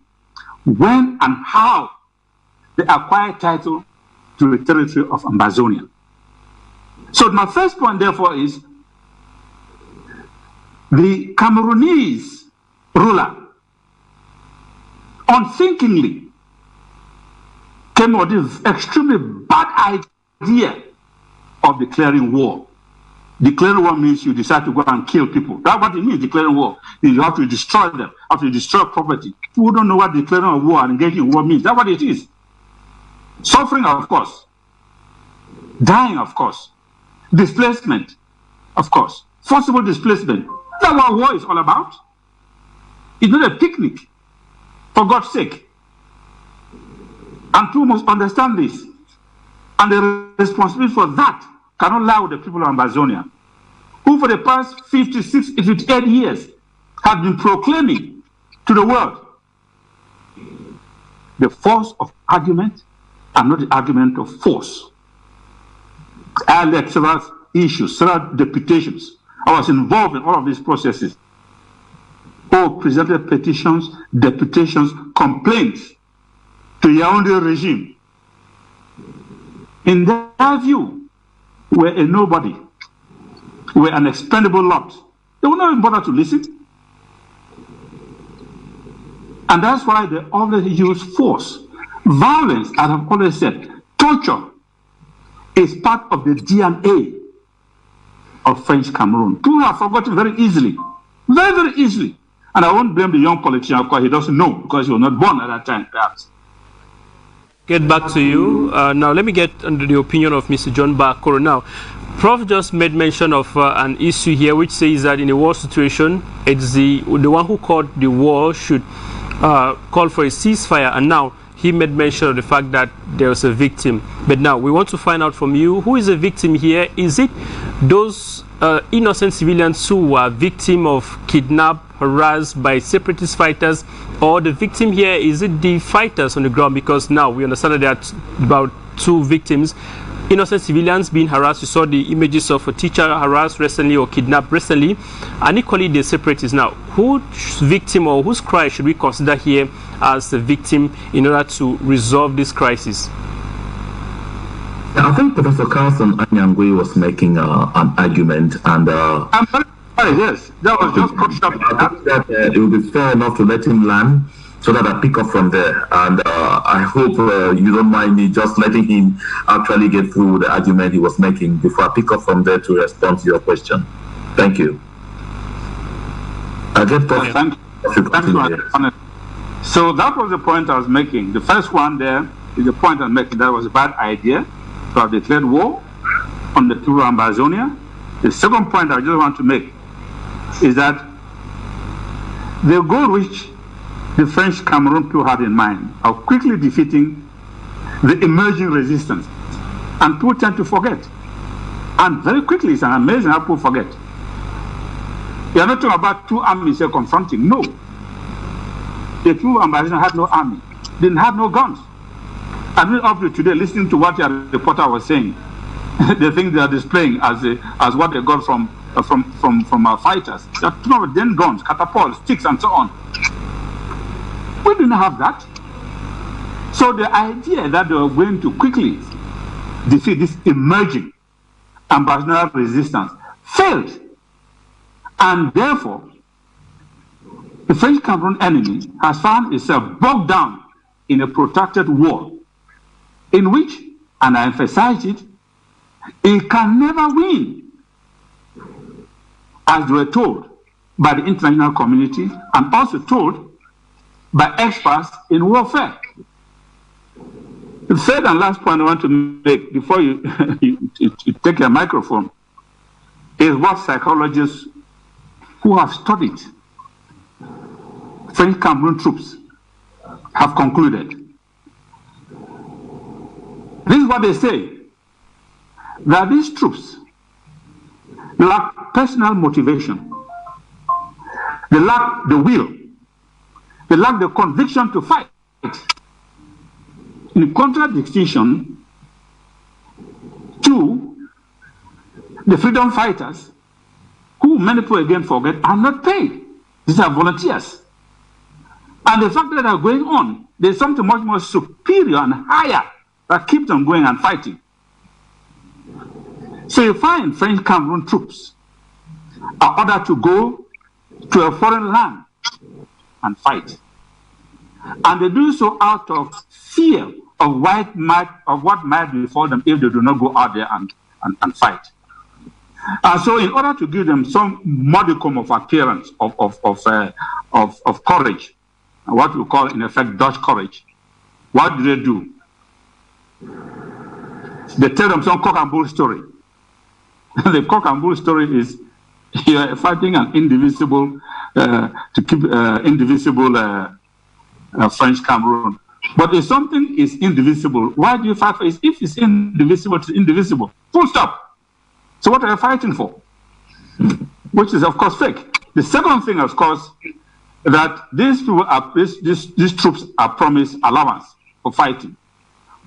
when and how they acquired title to the territory of Amazonia. So my first point, therefore, is the Cameroonese ruler unthinkingly came up with this extremely bad idea of declaring war. Declaring war means you decide to go and kill people. That's what it means, declaring war. You have to destroy them, have to destroy property. People don't know what declaring a war and engaging in war means. That's what it is. Suffering, of course. Dying, of course. Displacement, of course. Forcible displacement. That's what war is all about. It's not a picnic, for God's sake. And people must understand this. And the responsibility for that cannot lie with the people of Amazonia, who for the past 56, 58 years have been proclaiming to the world the force of argument and not the argument of force. I led several issues, several deputations. I was involved in all of these processes. or presented petitions, deputations, complaints to Yaoundé regime. In their view, we're a nobody. We're an expendable lot. They will not even bother to listen. And that's why they always use force. Violence, as I've always said, torture is part of the DNA of French Cameroon. People have forgotten very easily. Very, very easily. And I won't blame the young politician, of course, he doesn't know, because he was not born at that time, perhaps. Get back to you. Now, let me get under the opinion of Mr. John Mbah Akoruh. Now, Prof just made mention of an issue here which says that in a war situation, it's the one who called the war should call for a ceasefire, and now he made mention of the fact that there was a victim. But now we want to find out from you, who is the victim here? Is it those innocent civilians who were victim of kidnap, harassed by separatist fighters, or the victim here, is it the fighters on the ground? Because now we understand that there are about 2 victims, innocent civilians being harassed. You saw the images of a teacher harassed recently or kidnapped recently, and equally the separatists. Now, whose victim or whose cry should we consider here as the victim in order to resolve this crisis? I think Professor Carlson Anyangwe was making an argument, and I'm very sorry, yes, that was just I think that it would be fair enough to let him land so that I pick up from there. And I hope you don't mind me just letting him actually get through the argument he was making before I pick up from there to respond to your question. Thank you. Thank you. So that was the point I was making. The first one there is the point I'm making. That was a bad idea to have declared war on the people of Amazonia. The second point I just want to make is that the goal which the French Cameroon people had in mind of quickly defeating the emerging resistance. And people tend to forget. And very quickly, it's amazing how people forget. We are not talking about 2 armies here confronting. No. The people of Amazonia had no army. They didn't have no guns. I mean, up to today, listening to what your reporter was saying, the thing they are displaying as what they got from our fighters. They're talking about then guns, catapults, sticks, and so on. We didn't have that. So the idea that they were going to quickly defeat this emerging ambassadorial resistance failed. And therefore, the French Cameroon enemy has found itself bogged down in a protracted war in which, and I emphasize it, it can never win, as they were told by the international community and also told by experts in warfare. The third and last point I want to make before you, you take your microphone is what psychologists who have studied French Cameroon troops have concluded. This is what they say, that these troops lack personal motivation, they lack the will, they lack the conviction to fight. In contradistinction to the freedom fighters, who many people again forget are not paid. These are volunteers. And the fact that they are going on, there's something much more superior and higher that keeps them going and fighting. So you find French Cameroon troops are ordered to go to a foreign land and fight. And they do so out of fear of what might befall them if they do not go out there and fight. And so in order to give them some modicum of appearance of courage, what we call in effect Dutch courage, what do? They tell them some cock and bull story. The cock and bull story is you are fighting an indivisible to keep indivisible French Cameroon. But if something is indivisible, why do you fight for it? If it's indivisible, it's indivisible. Full stop. So what are you fighting for? Which is of course fake. The second thing, of course, that these people are these troops are promised allowance for fighting.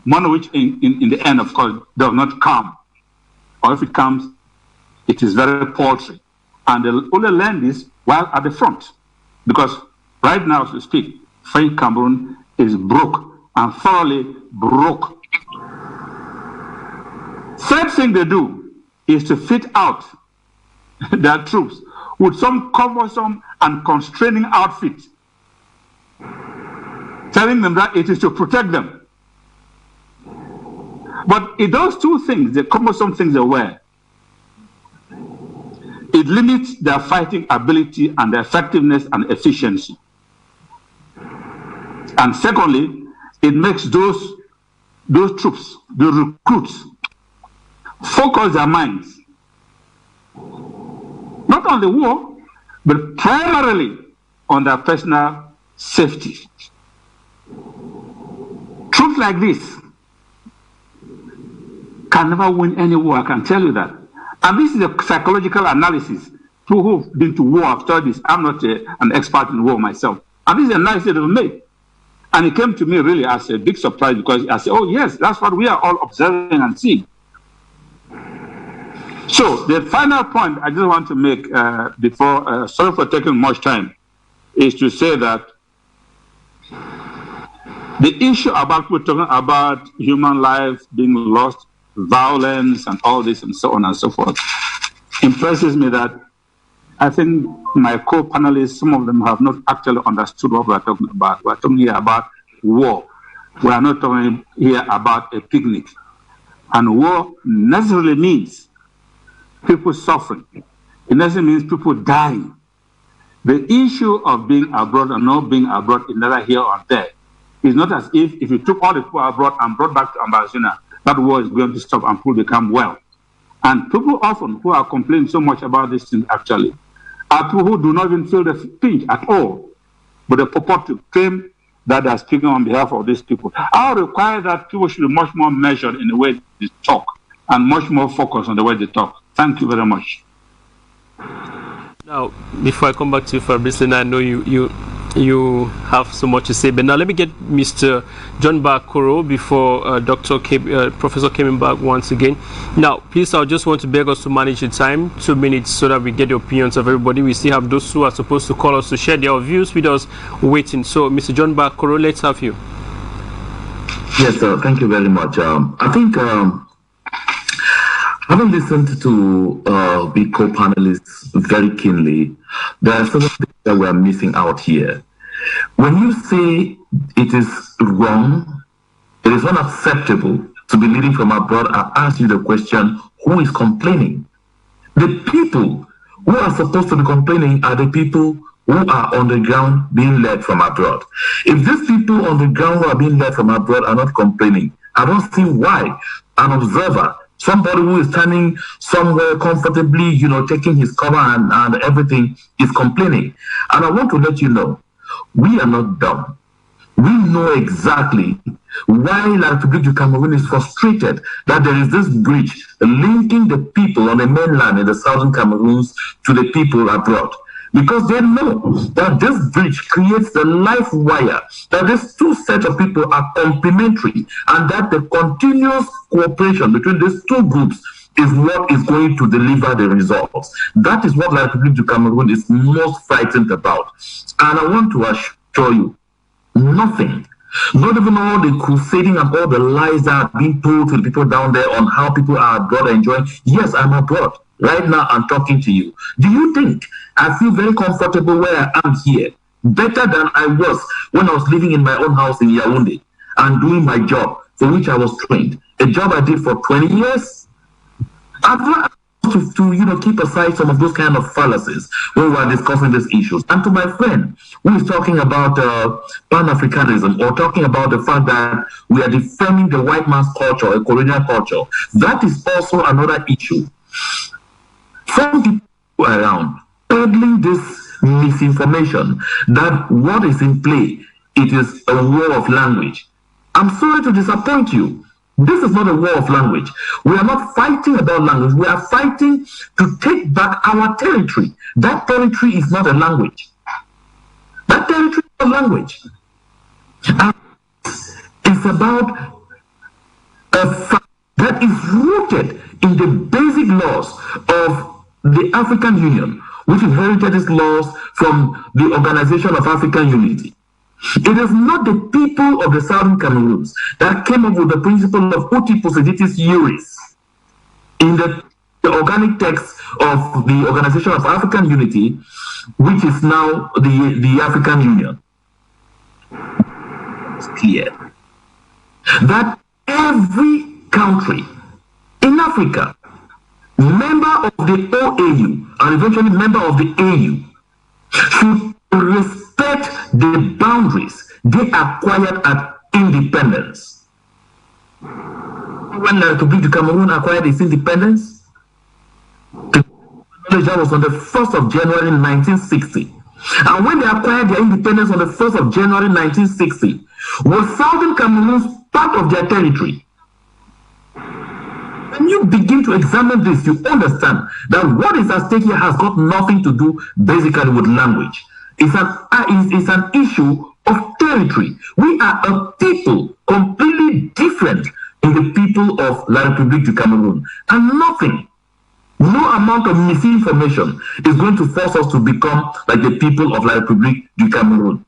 Money which in the end, of course, does not come. Or if it comes, it is very paltry. And they only learn this while at the front. Because right now, as we speak, French Cameroon is broke and thoroughly broke. Third thing they do is to fit out their troops with some cumbersome and constraining outfit, telling them that it is to protect them. But in those two things, the cumbersome things they wear, it limits their fighting ability and their effectiveness and efficiency. And secondly, it makes those troops, the recruits, focus their minds not on the war, but primarily on their personal safety. Troops like this can never win any war, I can tell you that. And this is a psychological analysis. People who've been to war have studied this. I'm not an expert in war myself. And this is an analysis that was made. And it came to me really as a big surprise, because I said, oh yes, that's what we are all observing and seeing. So the final point I just want to make before, sorry for taking much time, is to say that the issue about we're talking about human life being lost, violence and all this and so on and so forth, impresses me that I think my co-panelists, some of them have not actually understood what we're talking about. We're talking here about war. We are not talking here about a picnic. And war necessarily means people suffering. It necessarily means people dying. The issue of being abroad or not being abroad is neither here or there. It's not as if you took all the people abroad and brought back to Ambazina, that war is going to stop and people become well. And people often who are complaining so much about this thing actually are people who do not even feel the pinch at all, but they purport to claim that they are speaking on behalf of these people. I require that people should be much more measured in the way they talk and much more focused on the way they talk. Thank you very much. Now, before I come back to you, Fabrice, I know you have so much to say, but now let me get Mr. John Mbah Akoruh before Professor came back once again. Now, please, I just want to beg us to manage the time, 2 minutes, so that we get the opinions of everybody. We still have those who are supposed to call us to share their views with us waiting. So, Mr. John Mbah Akoruh, let's have you. Yes, sir. Thank you very much. I think having listened to the co-panelists very keenly, there are some things that we are missing out here. When you say it is wrong, it is unacceptable to be leading from abroad, I ask you the question, who is complaining? The people who are supposed to be complaining are the people who are on the ground being led from abroad. If these people on the ground who are being led from abroad are not complaining, I don't see why an observer, somebody who is standing somewhere comfortably, taking his cover and everything, is complaining. And I want to let you know, we are not dumb. We know exactly why La Republique Du Cameroun is frustrated that there is this bridge linking the people on the mainland in the southern Cameroons to the people abroad. Because they know that this bridge creates the life wire, that these two sets of people are complementary, and that the continuous cooperation between these two groups is what is going to deliver the results. That is what La Republique Du Cameroun is most frightened about. And I want to assure you, nothing, not even all the crusading and all the lies that are being told to the people down there on how people are abroad enjoying. Yes, I'm abroad. Right now, I'm talking to you. Do you think I feel very comfortable where I am here? Better than I was when I was living in my own house in Yaoundé and doing my job for which I was trained. A job I did for 20 years. I've learned to keep aside some of those kind of fallacies when we are discussing these issues. And to my friend who is talking about Pan-Africanism or talking about the fact that we are defending the white man's culture, a colonial culture, that is also another issue. Some people around peddling this misinformation that what is in play, it is a war of language. I'm sorry to disappoint you. This is not a war of language. We are not fighting about language. We are fighting to take back our territory. That territory is not a language. That territory is not a language. And it's about a fact that is rooted in the basic laws of the African Union, which inherited these laws from the Organization of African Unity. It is not the people of the Southern Cameroons that came up with the principle of uti possidetis iuris in the organic text of the Organization of African Unity, which is now the African Union. It's clear that every country in Africa, member of the OAU and eventually member of the AU, should respect the boundaries they acquired at independence. When the Republique du Cameroun acquired its independence, the knowledge was on the 1st of January 1960. And when they acquired their independence on the 1st of January 1960, was Southern Cameroon's part of their territory? When you begin to examine this, you understand that what is at stake here has got nothing to do basically with language. It's an issue of territory. We are a people completely different in the people of La République du Cameroun. And nothing, no amount of misinformation is going to force us to become like the people of La République du Cameroun.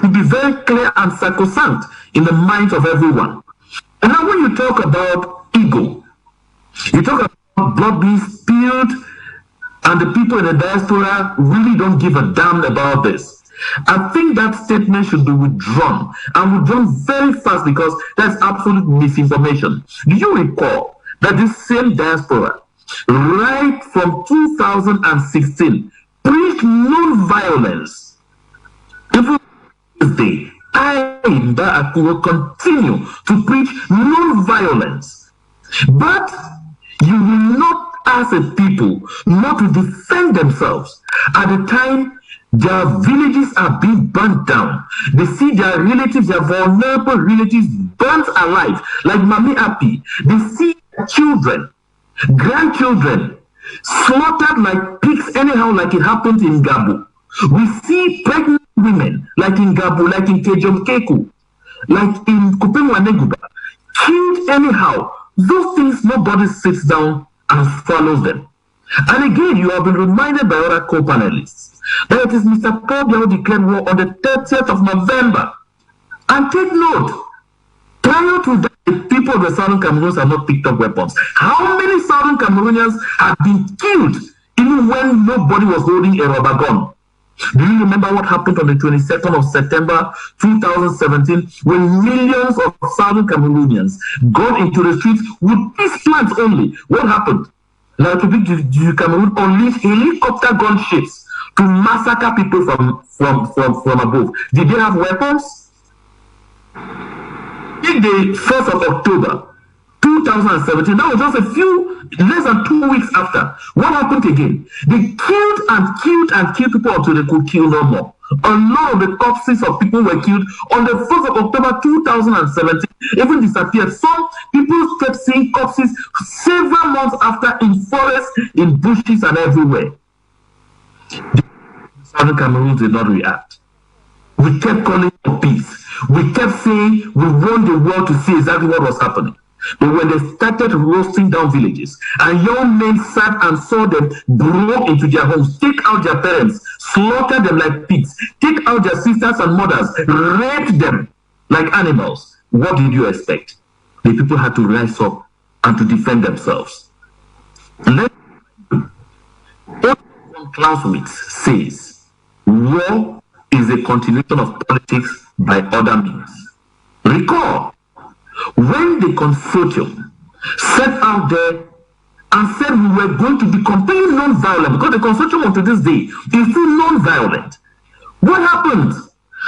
To be very clear and sacrosanct in the minds of everyone. And now when you talk about ego, you talk about blood being spilled, and the people in the diaspora really don't give a damn about this. I think that statement should be withdrawn, and withdrawn very fast, because that's absolute misinformation. Do you recall that this same diaspora, right from 2016, preached non-violence? Even this day, Mbah Akoruh continue to preach non-violence. But you will not ask a people not to defend themselves at the time their villages are being burnt down. They see their relatives, their vulnerable relatives burnt alive, like Mami Api. They see children, grandchildren slaughtered like pigs anyhow, like it happened in Gabo. We see pregnant women, like in Gabo, like in Kejom Keku, like in Kupemwaneguba, killed anyhow. Those things, nobody sits down and follows them. And again, you have been reminded by other co-panelists that it is Mr. Paul Biya who declared war on the 30th of November. And take note, prior to that, the people of the Southern Cameroons have not picked up weapons. How many Southern Cameroonians have been killed even when nobody was holding a rubber gun? Do you remember what happened on the 22nd of September 2017 when millions of Southern Cameroonians got into the streets with peace plans only? What happened? La République du Cameroun unleashed helicopter gunships to massacre people from above. Did they have weapons? In the 1st of October 2017, that was just less than 2 weeks after. What happened again? They killed and killed and killed people until they could kill no more. A lot of the corpses of people were killed on the 1st of October 2017, even disappeared. Some people kept seeing corpses several months after in forests, in bushes, and everywhere. The Southern Cameroon did not react. We kept calling for peace. We kept saying we want the world to see exactly what was happening. But when they started roasting down villages, and young men sat and saw them broke into their homes, take out their parents, slaughter them like pigs, take out their sisters and mothers, rape them like animals, what did you expect? The people had to rise up and to defend themselves. And then Clausewitz says, war is a continuation of politics by other means. Recall, when the consortium set out there and said we were going to be completely non-violent, because the consortium unto this day is still non-violent, what happened?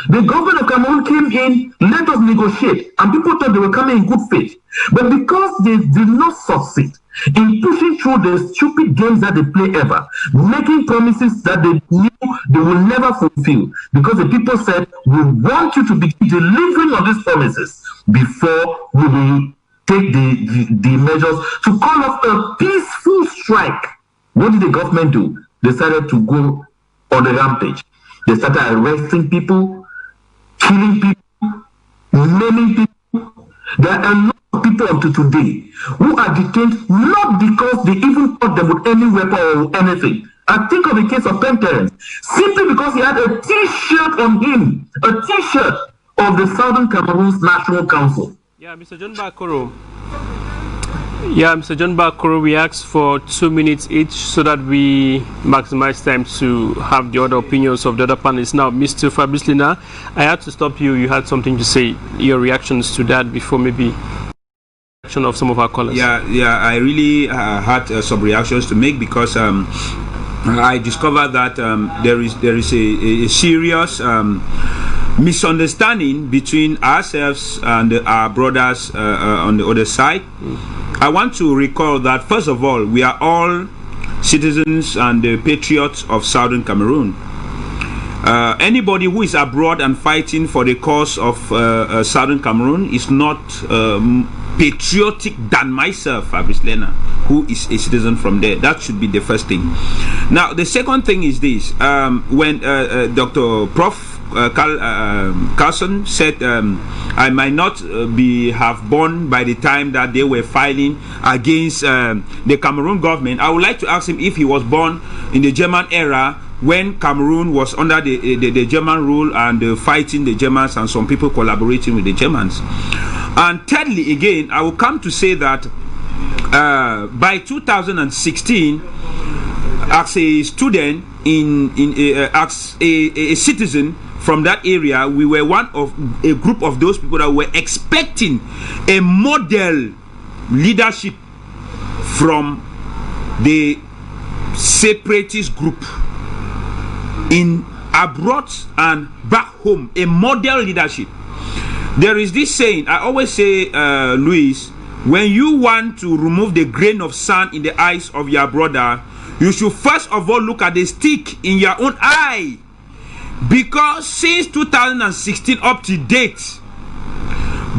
The government of Cameroon came in, let us negotiate, and people thought they were coming in good faith. But because they did not succeed in pushing through the stupid games that they play ever, making promises that they knew they will never fulfill, because the people said, we want you to begin delivering on these promises before we will take the measures to call off a peaceful strike. What did the government do? They started to go on the rampage. They started arresting people, killing people, maiming people. There are a lot people until today who are detained not because they even caught them with any weapon or anything. I think of the case of Penterens, simply because he had a T-shirt on him, a T-shirt of the Southern Cameroon's National Council. Yeah, Mr. John Akoruh. Yeah, Mr. John Akoruh, we asked for 2 minutes each so that we maximize time to have the other opinions of the other panelists. Now, Mr. Fabrice Lina, I had to stop you. You had something to say. Your reactions to that before maybe reaction of some of our callers. Yeah, I really had some reactions to make because I discovered that there is a serious misunderstanding between ourselves and our brothers on the other side. I want to recall that, first of all, we are all citizens and patriots of Southern Cameroon. Anybody who is abroad and fighting for the cause of Southern Cameroon is not patriotic than myself, Fabrice Lina, who is a citizen from there. That should be the first thing. Now, the second thing is this. When Dr. Prof. Carlson said I might not have born by the time that they were filing against the Cameroon government, I would like to ask him if he was born in the German era when Cameroon was under the German rule and fighting the Germans and some people collaborating with the Germans. And thirdly, again, I will come to say that by 2016, as a student, as a citizen from that area, we were one of a group of those people that were expecting a model leadership from the separatist group in abroad and back home, a model leadership. There is this saying, I always say, Louis, when you want to remove the grain of sand in the eyes of your brother, you should first of all look at the stick in your own eye. Because since 2016 up to date,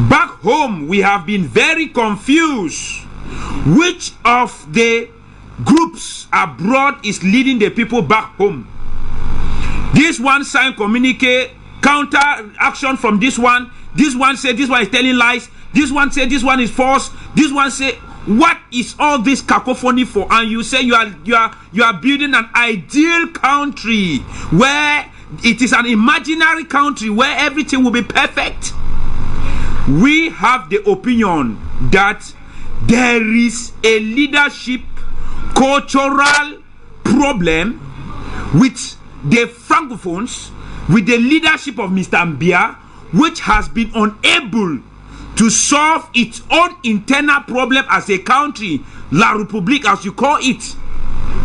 back home we have been very confused which of the groups abroad is leading the people back home. This one sign communique, counter action from this one say this one is telling lies, this one say this one is false, this one say, what is all this cacophony for? And you say you are building an ideal country where it is an imaginary country where everything will be perfect. We have the opinion that there is a leadership cultural problem with the Francophones, with the leadership of Mr. Mbah, which has been unable to solve its own internal problem as a country, La Republique as you call it,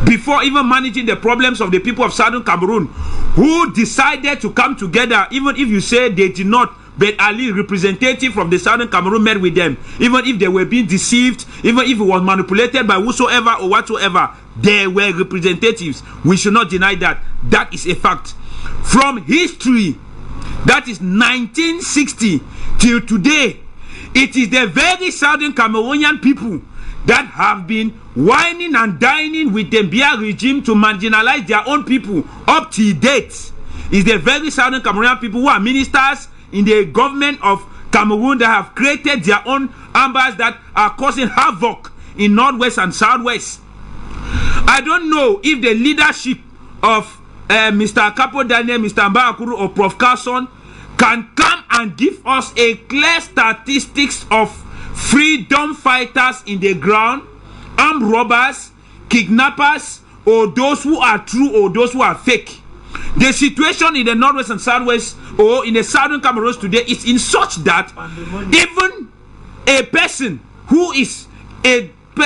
before even managing the problems of the people of Southern Cameroon, who decided to come together, even if you say they did not, but Ali, representative from the Southern Cameroon, met with them. Even if they were being deceived, even if it was manipulated by whosoever or whatsoever, they were representatives. We should not deny that. That is a fact. From history, that is 1960 till today, it is the very Southern Cameroonian people that have been whining and dining with the Mbah regime to marginalize their own people up to date. It's the very Southern Cameroonian people who are ministers in the government of Cameroon that have created their own ambas that are causing havoc in Northwest and Southwest. I don't know if the leadership of Mr. Capo Daniel, Mr. Mbah Akoruh, or Prof. Carlson can come and give us a clear statistics of freedom fighters in the ground, armed robbers, kidnappers, or those who are true or those who are fake. The situation in the Northwest and Southwest or in the Southern Cameroon today is in such that even a person who is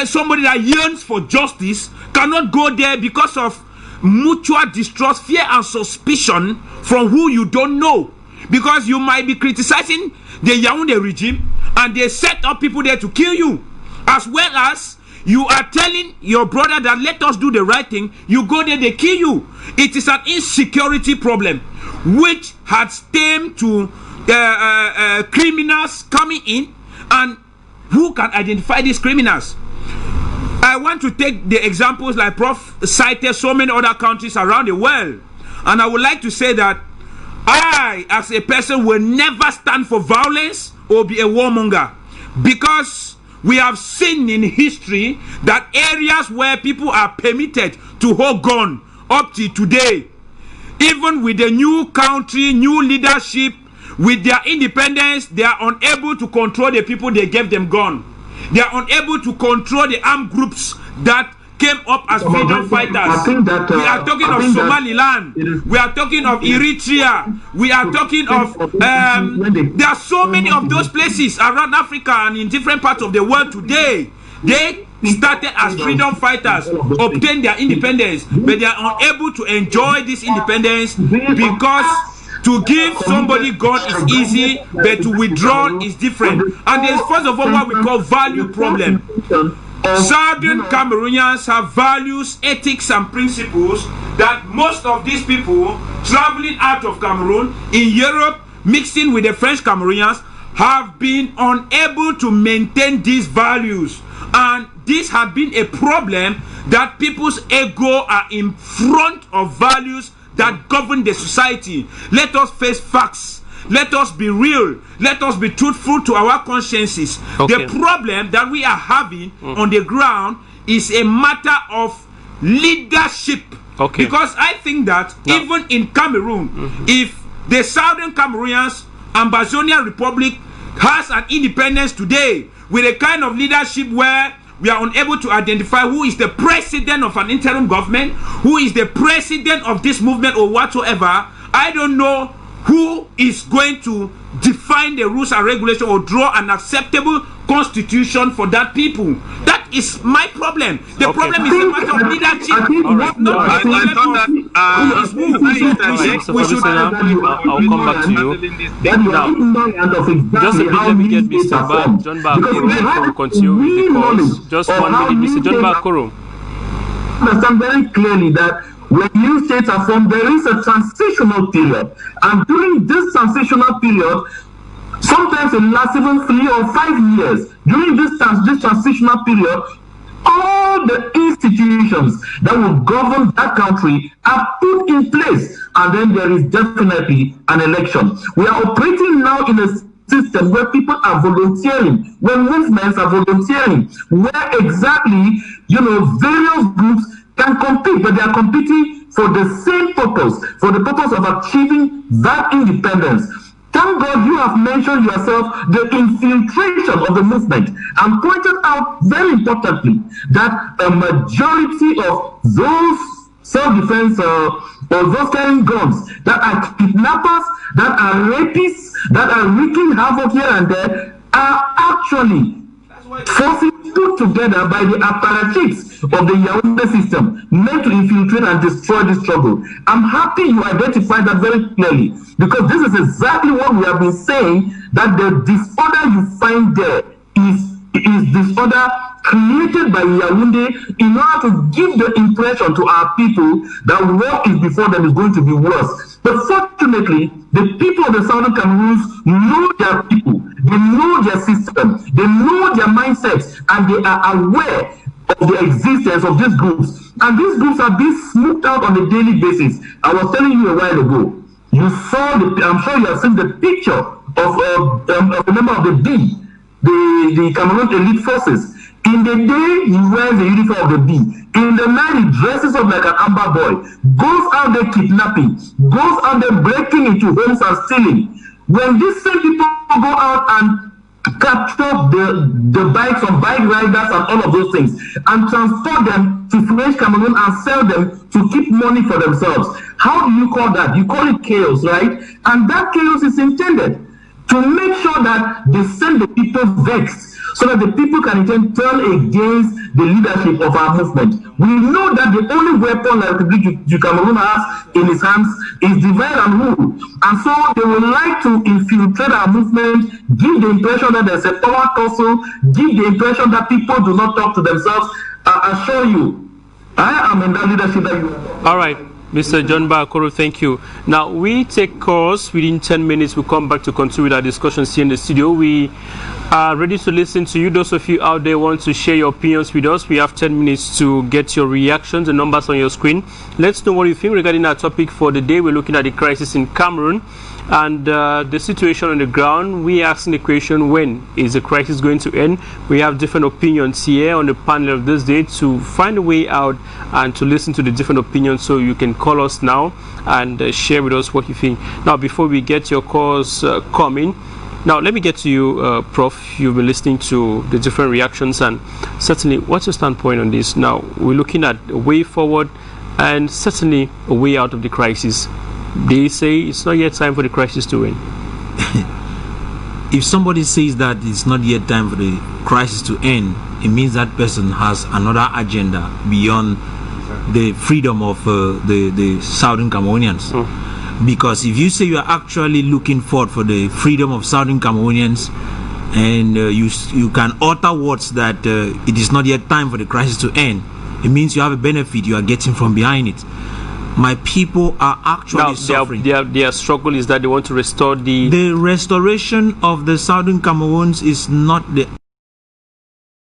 somebody that yearns for justice cannot go there because of mutual distrust, fear and suspicion from who you don't know. Because you might be criticizing the Yaoundé regime and they set up people there to kill you, as well as you are telling your brother that let us do the right thing. You go there, they kill you. It is an insecurity problem which has stemmed to criminals coming in, and who can identify these criminals? I want to take the examples like Prof cited so many other countries around the world, and I would like to say that I, as a person, will never stand for violence or be a warmonger. because we have seen in history that areas where people are permitted to hold gun up to today, even with the new country, new leadership, with their independence, they are unable to control the people they gave them gun. They are unable to control the armed groups that came up as freedom fighters. We are talking of Somaliland. We are talking of Eritrea. We are talking of there are so many of those places around Africa and in different parts of the world today. They started as freedom fighters, obtained their independence, but they are unable to enjoy this independence because to give somebody gun is easy, but to withdraw is different. And there's first of all what we call value problem. Southern Cameroonians have values, ethics, and principles that most of these people traveling out of Cameroon in Europe, mixing with the French Cameroonians, have been unable to maintain these values. And this has been a problem that people's ego are in front of values that govern the society. Let us face facts. Let us be real. Let us be truthful to our consciences. The problem that we are having on the ground is a matter of leadership. Because I think that even in Cameroon, if the Southern Cameroonians, Ambazonian Republic, has an independence today with a kind of leadership where we are unable to identify who is the president of an interim government, who is the president of this movement or whatsoever, I don't know who is going to define the rules and regulations or draw an acceptable constitution for that people. That is my problem. The problem is a matter of leadership. I'll come back to you. Now, just a bit, let me get Mr. John Mbah Akoruh to continue with the calls. Just 1 minute, Mr. John Mbah Akoruh. Understand very clearly that when new states are formed, there is a transitional period. And during this transitional period, sometimes it lasts even 3 or 5 years. During this transitional period, all the institutions that will govern that country are put in place. And then there is definitely an election. We are operating now in a system where people are volunteering, where movements are volunteering, where exactly, various groups can compete, but they are competing for the same purpose, for the purpose of achieving that independence. Thank God you have mentioned yourself the infiltration of the movement and pointed out very importantly that a majority of those self-defense or those carrying guns that are kidnappers, that are rapists, that are wreaking havoc here and there are actually forces put together by the apparatchiks of the Yaoundé system meant to infiltrate and destroy this struggle. I'm happy you identified that very clearly, because this is exactly what we have been saying, that the disorder you find there is disorder created by Yaoundé in order to give the impression to our people that what is before them is going to be worse. But fortunately, the people of the Southern Cameroon know their people, they know their system, they know their mindsets, and they are aware of the existence of these groups. And these groups are being smoothed out on a daily basis. I was telling you a while ago, you saw I'm sure you have seen the picture of a member of the B, the Cameroon elite forces. In the day, he wears the uniform of the B. In the night, he dresses up like an Mbah boy. Goes out there kidnapping. Goes out there breaking into homes and stealing. When these same people go out and capture the bikes of bike riders and all of those things and transport them to French Cameroon and sell them to keep money for themselves, how do you call that? You call it chaos, right? And that chaos is intended to make sure that they send the people vexed, so that the people can then turn against the leadership of our movement. We know that the only weapon that Republique Du Cameroun has in its hands is divide and rule. And so they would like to infiltrate our movement, give the impression that there's a power tussle, give the impression that people do not talk to themselves. I assure you, I am in that leadership that you are. All right. Mr. John Mbah Akoruh, thank you. Now, we take calls within 10 minutes. We'll come back to continue with our discussions here in the studio. We ready to listen to you. Those of you out there want to share your opinions with us, we have 10 minutes to get your reactions. The numbers on your screen. Let's know what you think regarding our topic for the day. We're looking at the crisis in Cameroon and the situation on the ground. We asking the question, when is the crisis going to end? We have different opinions here on the panel of this day to find a way out and to listen to the different opinions. So you can call us now and share with us what you think. Now, before we get your calls coming, now let me get to you, Prof. You've been listening to the different reactions, and certainly, what's your standpoint on this? Now, we're looking at a way forward and certainly a way out of the crisis. They say it's not yet time for the crisis to end. If somebody says that it's not yet time for the crisis to end, it means that person has another agenda beyond the freedom of the Southern Cameroonians. Because if you say you are actually looking forward for the freedom of Southern Cameroonians, and you can utter words that it is not yet time for the crisis to end, it means you have a benefit you are getting from behind it. My people are actually suffering. Their struggle is that they want to restore the restoration of the Southern Cameroons is not the.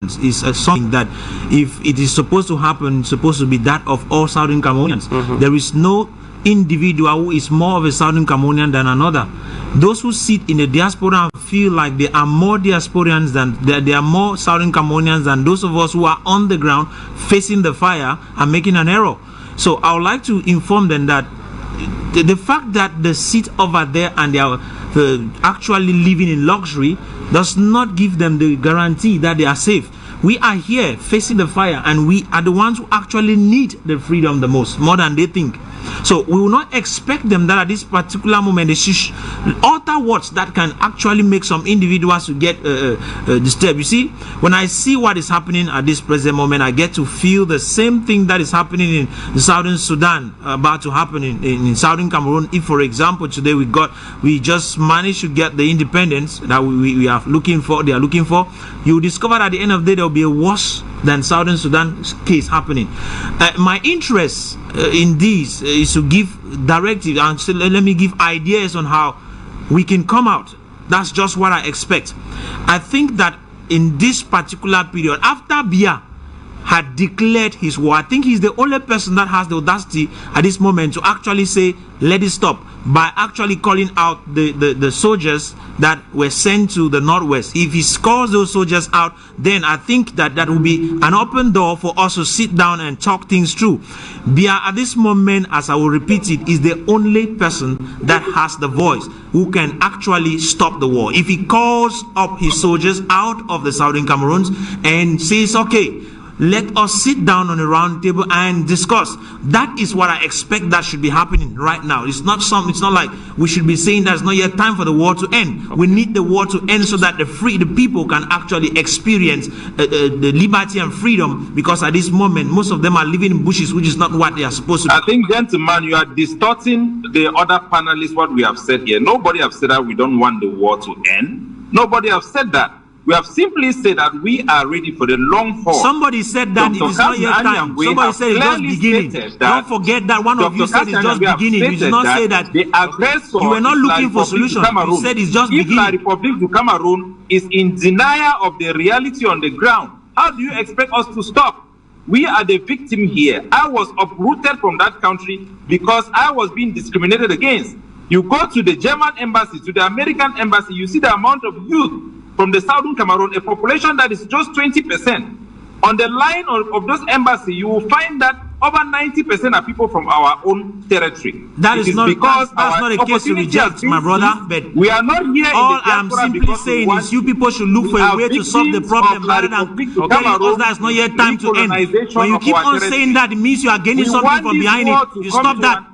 It's something that, if it is supposed to happen, it's supposed to be that of all Southern Cameroonians. There is no individual who is more of a Southern Cameroonian than another. Those who sit in the diaspora and feel like they are more diasporians than they are more Southern Cameroonians than those of us who are on the ground facing the fire are making an error. So I would like to inform them that the fact that they sit over there and they are actually living in luxury does not give them the guarantee that they are safe. We are here facing the fire, and we are the ones who actually need the freedom the most, more than they think. So we will not expect them that at this particular moment they should utter words that can actually make some individuals to get disturbed. You see, when I see what is happening at this present moment, I get to feel the same thing that is happening in Southern Sudan about to happen in Southern Cameroon. If, for example, today we just managed to get the independence that we are looking for, they are looking for, you discover at the end of the day there will be a worse than Southern Sudan case happening. My interest in this is to give directives and so let me give ideas on how we can come out. That's just what I expect. I think that in this particular period, after Bia had declared his war, I think he's the only person that has the audacity at this moment to actually say, let it stop, by actually calling out the soldiers that were sent to the northwest. If he calls those soldiers out, then I think that will be an open door for us to sit down and talk things through. Bia at this moment, as I will repeat it, is the only person that has the voice who can actually stop the war. If he calls up his soldiers out of the Southern Cameroons and says, okay, let us sit down on a round table and discuss. That is what I expect that should be happening right now. It's not like we should be saying that it's not yet time for the war to end. We need the war to end so that the people can actually experience the liberty and freedom, because at this moment most of them are living in bushes, which is not what they are supposed to be. I think, gentlemen, you are distorting the other panelists, what we have said here. Nobody have said that we don't want the war to end. Nobody have said that. We have simply said that we are ready for the long haul. Somebody said that it is not yet time. Somebody said it's just beginning. Don't forget that one of you said it's just beginning. You did not say that the aggressor, you were not looking for solutions. You said it's just beginning. If the Republique Du Cameroun is in denial of the reality on the ground, how do you expect us to stop? We are the victim here. I was uprooted from that country because I was being discriminated against. You go to the German embassy, to the American embassy, you see the amount of youth from the Southern Cameroon, a population that is just 20%. On the line of those embassies, you will find that over 90% are people from our own territory. That is not because that's not a case to reject, my brother. But we are not here. All I'm simply saying is you people should look for a way to solve the problem rather than telling us that it's not yet time to end. When you keep on saying that, it means you are gaining something from behind it. You stop that.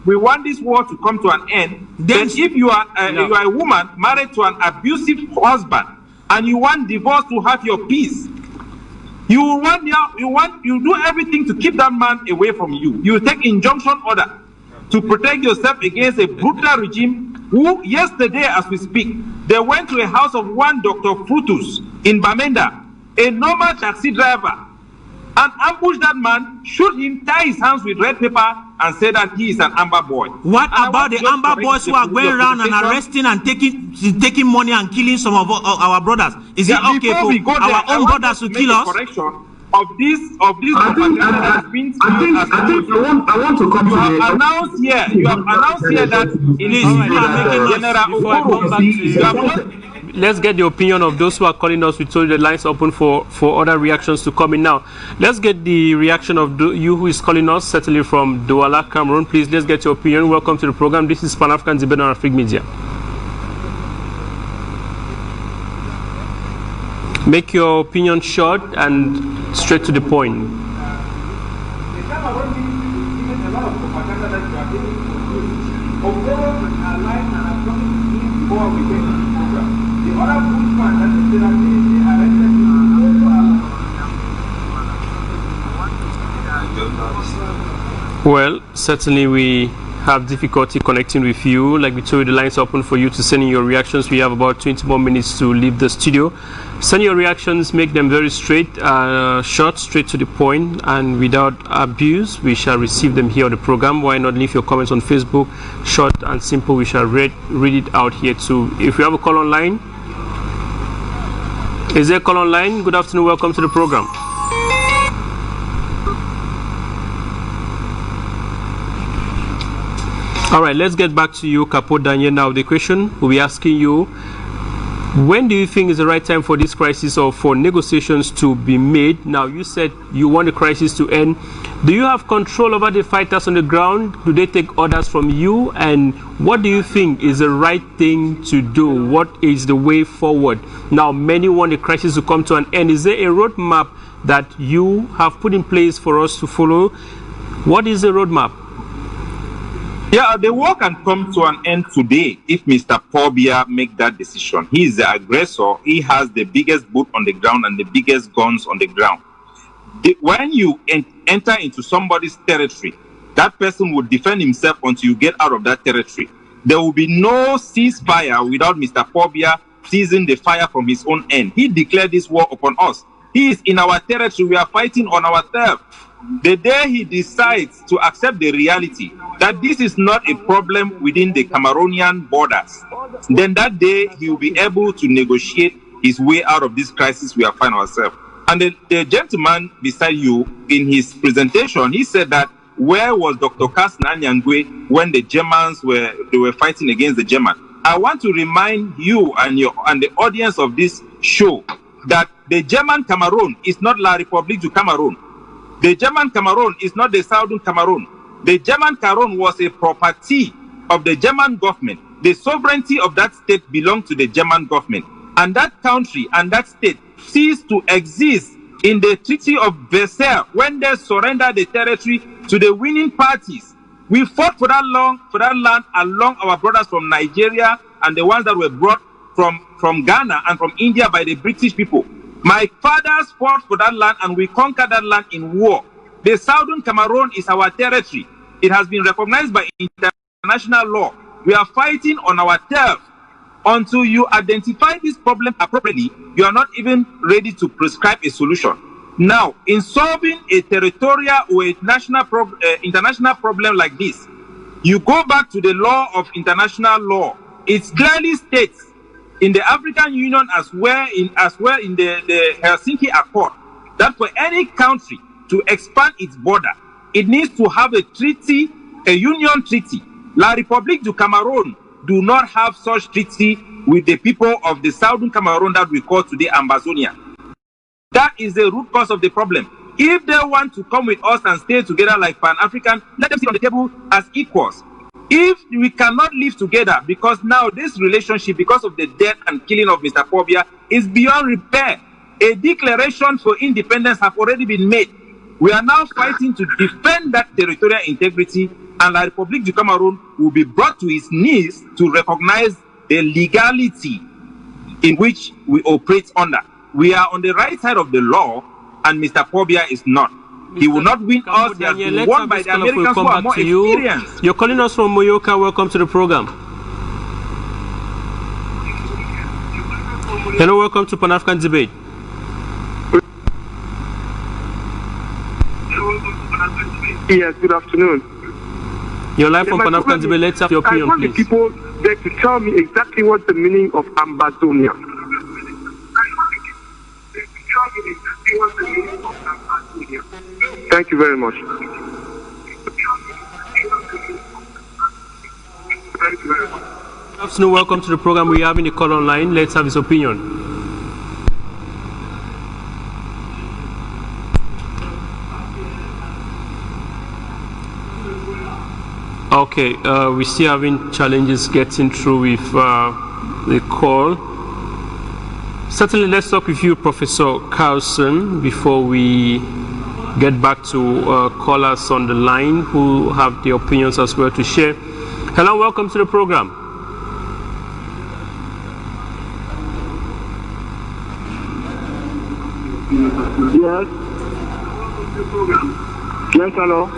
We want this war to come to an end. Then if you are a woman married to an abusive husband and you want divorce to have your peace, you do everything to keep that man away from you. You take injunction order to protect yourself against a brutal regime who yesterday, as we speak, they went to a house of one Dr. Frutus in Bamenda, a normal taxi driver, and ambushed that man, shoot him, tie his hands with red paper, and say that he is an Amber boy. What about the Amber boys who are going around and arresting and taking money and killing some of our brothers? Is it okay for our own brothers to kill us? Of this I want to come to you have announced here that let's get the opinion of those who are calling us. We told you the lines open for other reactions to come in now. Let's get the reaction of you who is calling us, certainly from Douala, Cameroon. Please, let's get your opinion. Welcome to the program. This is Pan-African Debate on Afrique Media. Make your opinion short and straight to the point. Well, certainly we have difficulty connecting with you. Like we told you, the lines are open for you to send in your reactions. We have about 20 more minutes to leave the studio. Send your reactions, make them very straight, short, straight to the point, and without abuse. We shall receive them here on the program. Why not leave your comments on Facebook? Short and simple. We shall read it out here too. If you have a call online, is there a call online? Good afternoon, welcome to the program. All right, let's get back to you, Capo Daniel. Now, the question we'll be asking you, when do you think is the right time for this crisis or for negotiations to be made? Now, you said you want the crisis to end. Do you have control over the fighters on the ground? Do they take orders from you? And what do you think is the right thing to do? What is the way forward? Now, many want the crisis to come to an end. Is there a roadmap that you have put in place for us to follow? What is the roadmap? Yeah, the war can come to an end today if Mr. Pobia make that decision. He is the aggressor. He has the biggest boot on the ground and the biggest guns on the ground. When you enter into somebody's territory, that person will defend himself until you get out of that territory. There will be no ceasefire without Mr. Pobia seizing the fire from his own end. He declared this war upon us. He is in our territory. We are fighting on our turf. The day he decides to accept the reality that this is not a problem within the Cameroonian borders, then that day he will be able to negotiate his way out of this crisis we are finding ourselves. And the gentleman beside you, in his presentation, he said that where was Dr. Carlson Anyangwe when the Germans were fighting against the Germans? I want to remind you and the audience of this show that the German Cameroon is not La Republique Du Cameroun. The German Cameroon is not the Southern Cameroon. The German Cameroon was a property of the German government. The sovereignty of that state belonged to the German government. And that country and that state ceased to exist in the Treaty of Versailles when they surrendered the territory to the winning parties. We fought for that land along our brothers from Nigeria and the ones that were brought from Ghana and from India by the British people. My fathers fought for that land and we conquered that land in war. The Southern Cameroon is our territory. It has been recognized by international law. We are fighting on our turf. Until you identify this problem appropriately, you are not even ready to prescribe a solution. Now, in solving a territorial or a international problem like this, you go back to the law of international law. It clearly states in the African Union as well in the Helsinki Accord that for any country to expand its border, it needs to have a treaty, a union treaty. La Republique du Cameroun do not have such treaty with the people of the Southern Cameroon that we call today Ambazonia. That is the root cause of the problem. If they want to come with us and stay together like Pan-African, let them sit on the table as equals. If we cannot live together, because now this relationship, because of the death and killing of Mr. Pobia, is beyond repair. A declaration for independence have already been made. We are now fighting to defend that territorial integrity, and La Republique du Cameroun will be brought to its knees to recognize the legality in which we operate under. We are on the right side of the law, and Mr. Pobia is not. He will not win us. He has been won by the Americans who are more experienced. You're calling us from Moyoka. Welcome to the program. Hello, welcome to Pan-African Debate. Yes, good afternoon. Your life on Pan-African TV. Let's have your opinion, I want please. the people there to tell me exactly what the meaning of Ambazonia. Thank you very much. Good afternoon, welcome to the program. We are having a call online. Let's have his opinion. Okay, we're still having challenges getting through with the call. Certainly, let's talk with you, Professor Carlson, before we get back to callers on the line who have the opinions as well to share. Hello, welcome to the program. Yes. Yes, hello.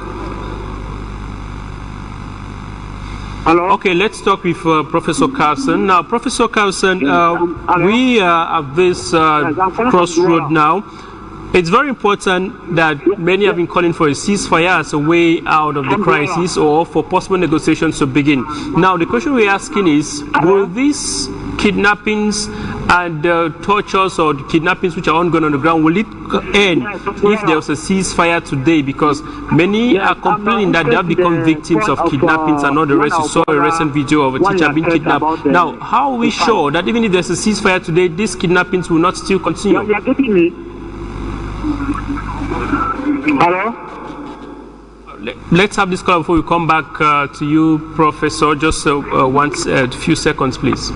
Hello? Okay, let's talk with Professor Carlson. Now, Professor Carlson, we are at this crossroad now. It's very important that many have been calling for a ceasefire as a way out of the crisis or for possible negotiations to begin. Now, the question we're asking is, will these kidnappings and tortures or kidnappings which are ongoing on the ground, will it end if there was a ceasefire today? Because many are complaining that they have become victims of kidnappings and all the rest. You saw a recent video of a teacher being kidnapped. Now, how are we sure that even if there's a ceasefire today, these kidnappings will not still continue? Hello? Let's have this call before we come back to you, Professor. Just a few seconds, please.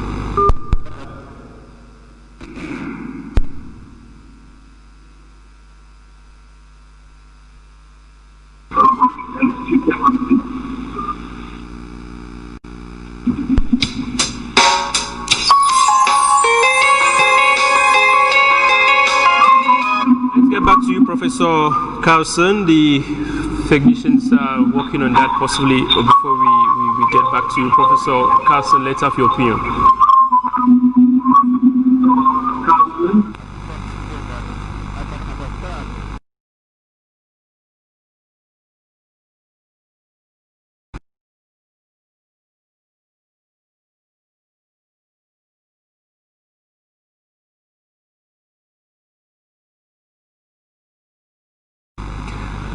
Professor Carlson, the technicians are working on that possibly before we get back to you. Professor Carlson, let's have your opinion.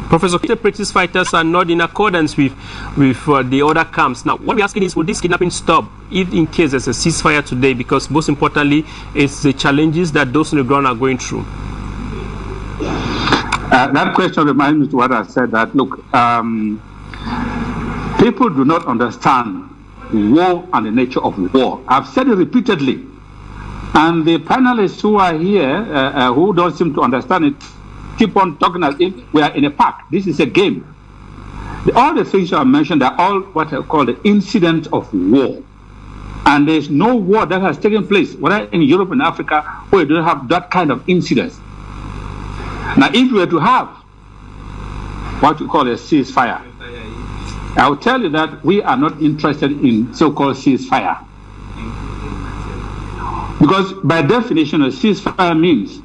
Professor, the British fighters are not in accordance with the other camps. Now, what we're asking is, will this kidnapping stop if in case there's a ceasefire today? Because most importantly, it's the challenges that those on the ground are going through. That question reminds me to what I said, that, look, people do not understand war and the nature of war. I've said it repeatedly. And the panelists who are here, who don't seem to understand it, keep on talking as if we are in a park. This is a game. All the things you have mentioned are all what I call the incidents of war. And there's no war that has taken place, whether in Europe and Africa, where you don't have that kind of incidents. Now, if we were to have what we call a ceasefire, I will tell you that we are not interested in so-called ceasefire. Because by definition, a ceasefire means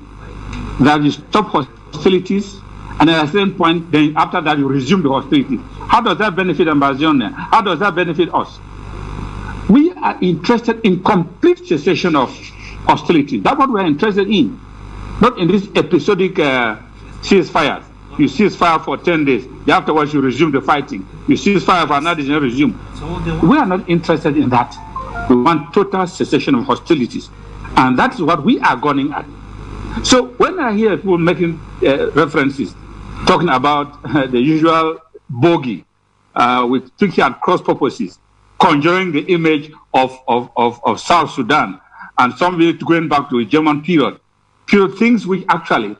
that you stop hostilities, and at a certain point, then after that you resume the hostilities. How does that benefit Ambazonia? How does that benefit us? We are interested in complete cessation of hostilities. That's what we are interested in, not in this episodic ceasefires. You ceasefire for 10 days, afterwards you resume the fighting. You ceasefire for another day, you resume. We are not interested in that. We want total cessation of hostilities, and that is what we are gunning at. So when I hear people making references, talking about the usual bogey with tricky and cross purposes, conjuring the image of South Sudan, and somebody going back to a German period, things which actually,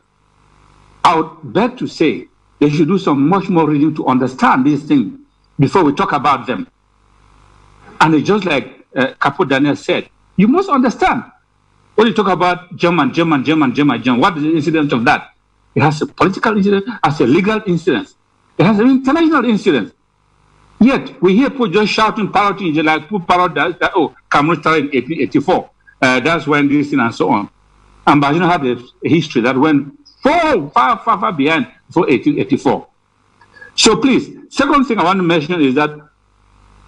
I would beg to say, they should do some much more reading to understand these things before we talk about them. And it's just like Capo Daniel said, you must understand. When you talk about German, what is the incidence of that? It has a political incident, has a legal incident, it has an international incident. Yet we hear people just shouting, parroting, like people parrot that oh, Cameroon started in 1884. That's when this thing and so on. And but you know, have a history that went far behind before 1884. So please, second thing I want to mention is that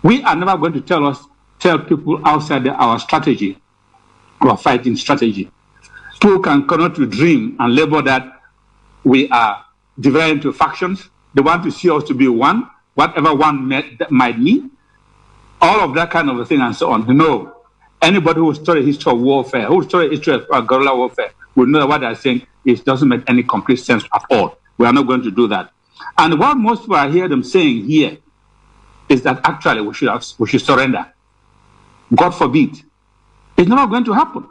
We are never going to tell people outside our strategy, our fighting strategy. People can cannot dream and label that we are divided into factions. They want to see us to be one, whatever one might mean, all of that kind of a thing and so on. No. Anybody who studied history of warfare, who studied history of guerrilla warfare, will know that what they're saying doesn't make any complete sense at all. We are not going to do that. And what most people I hear them saying here is that actually we should surrender. God forbid. It's not going to happen.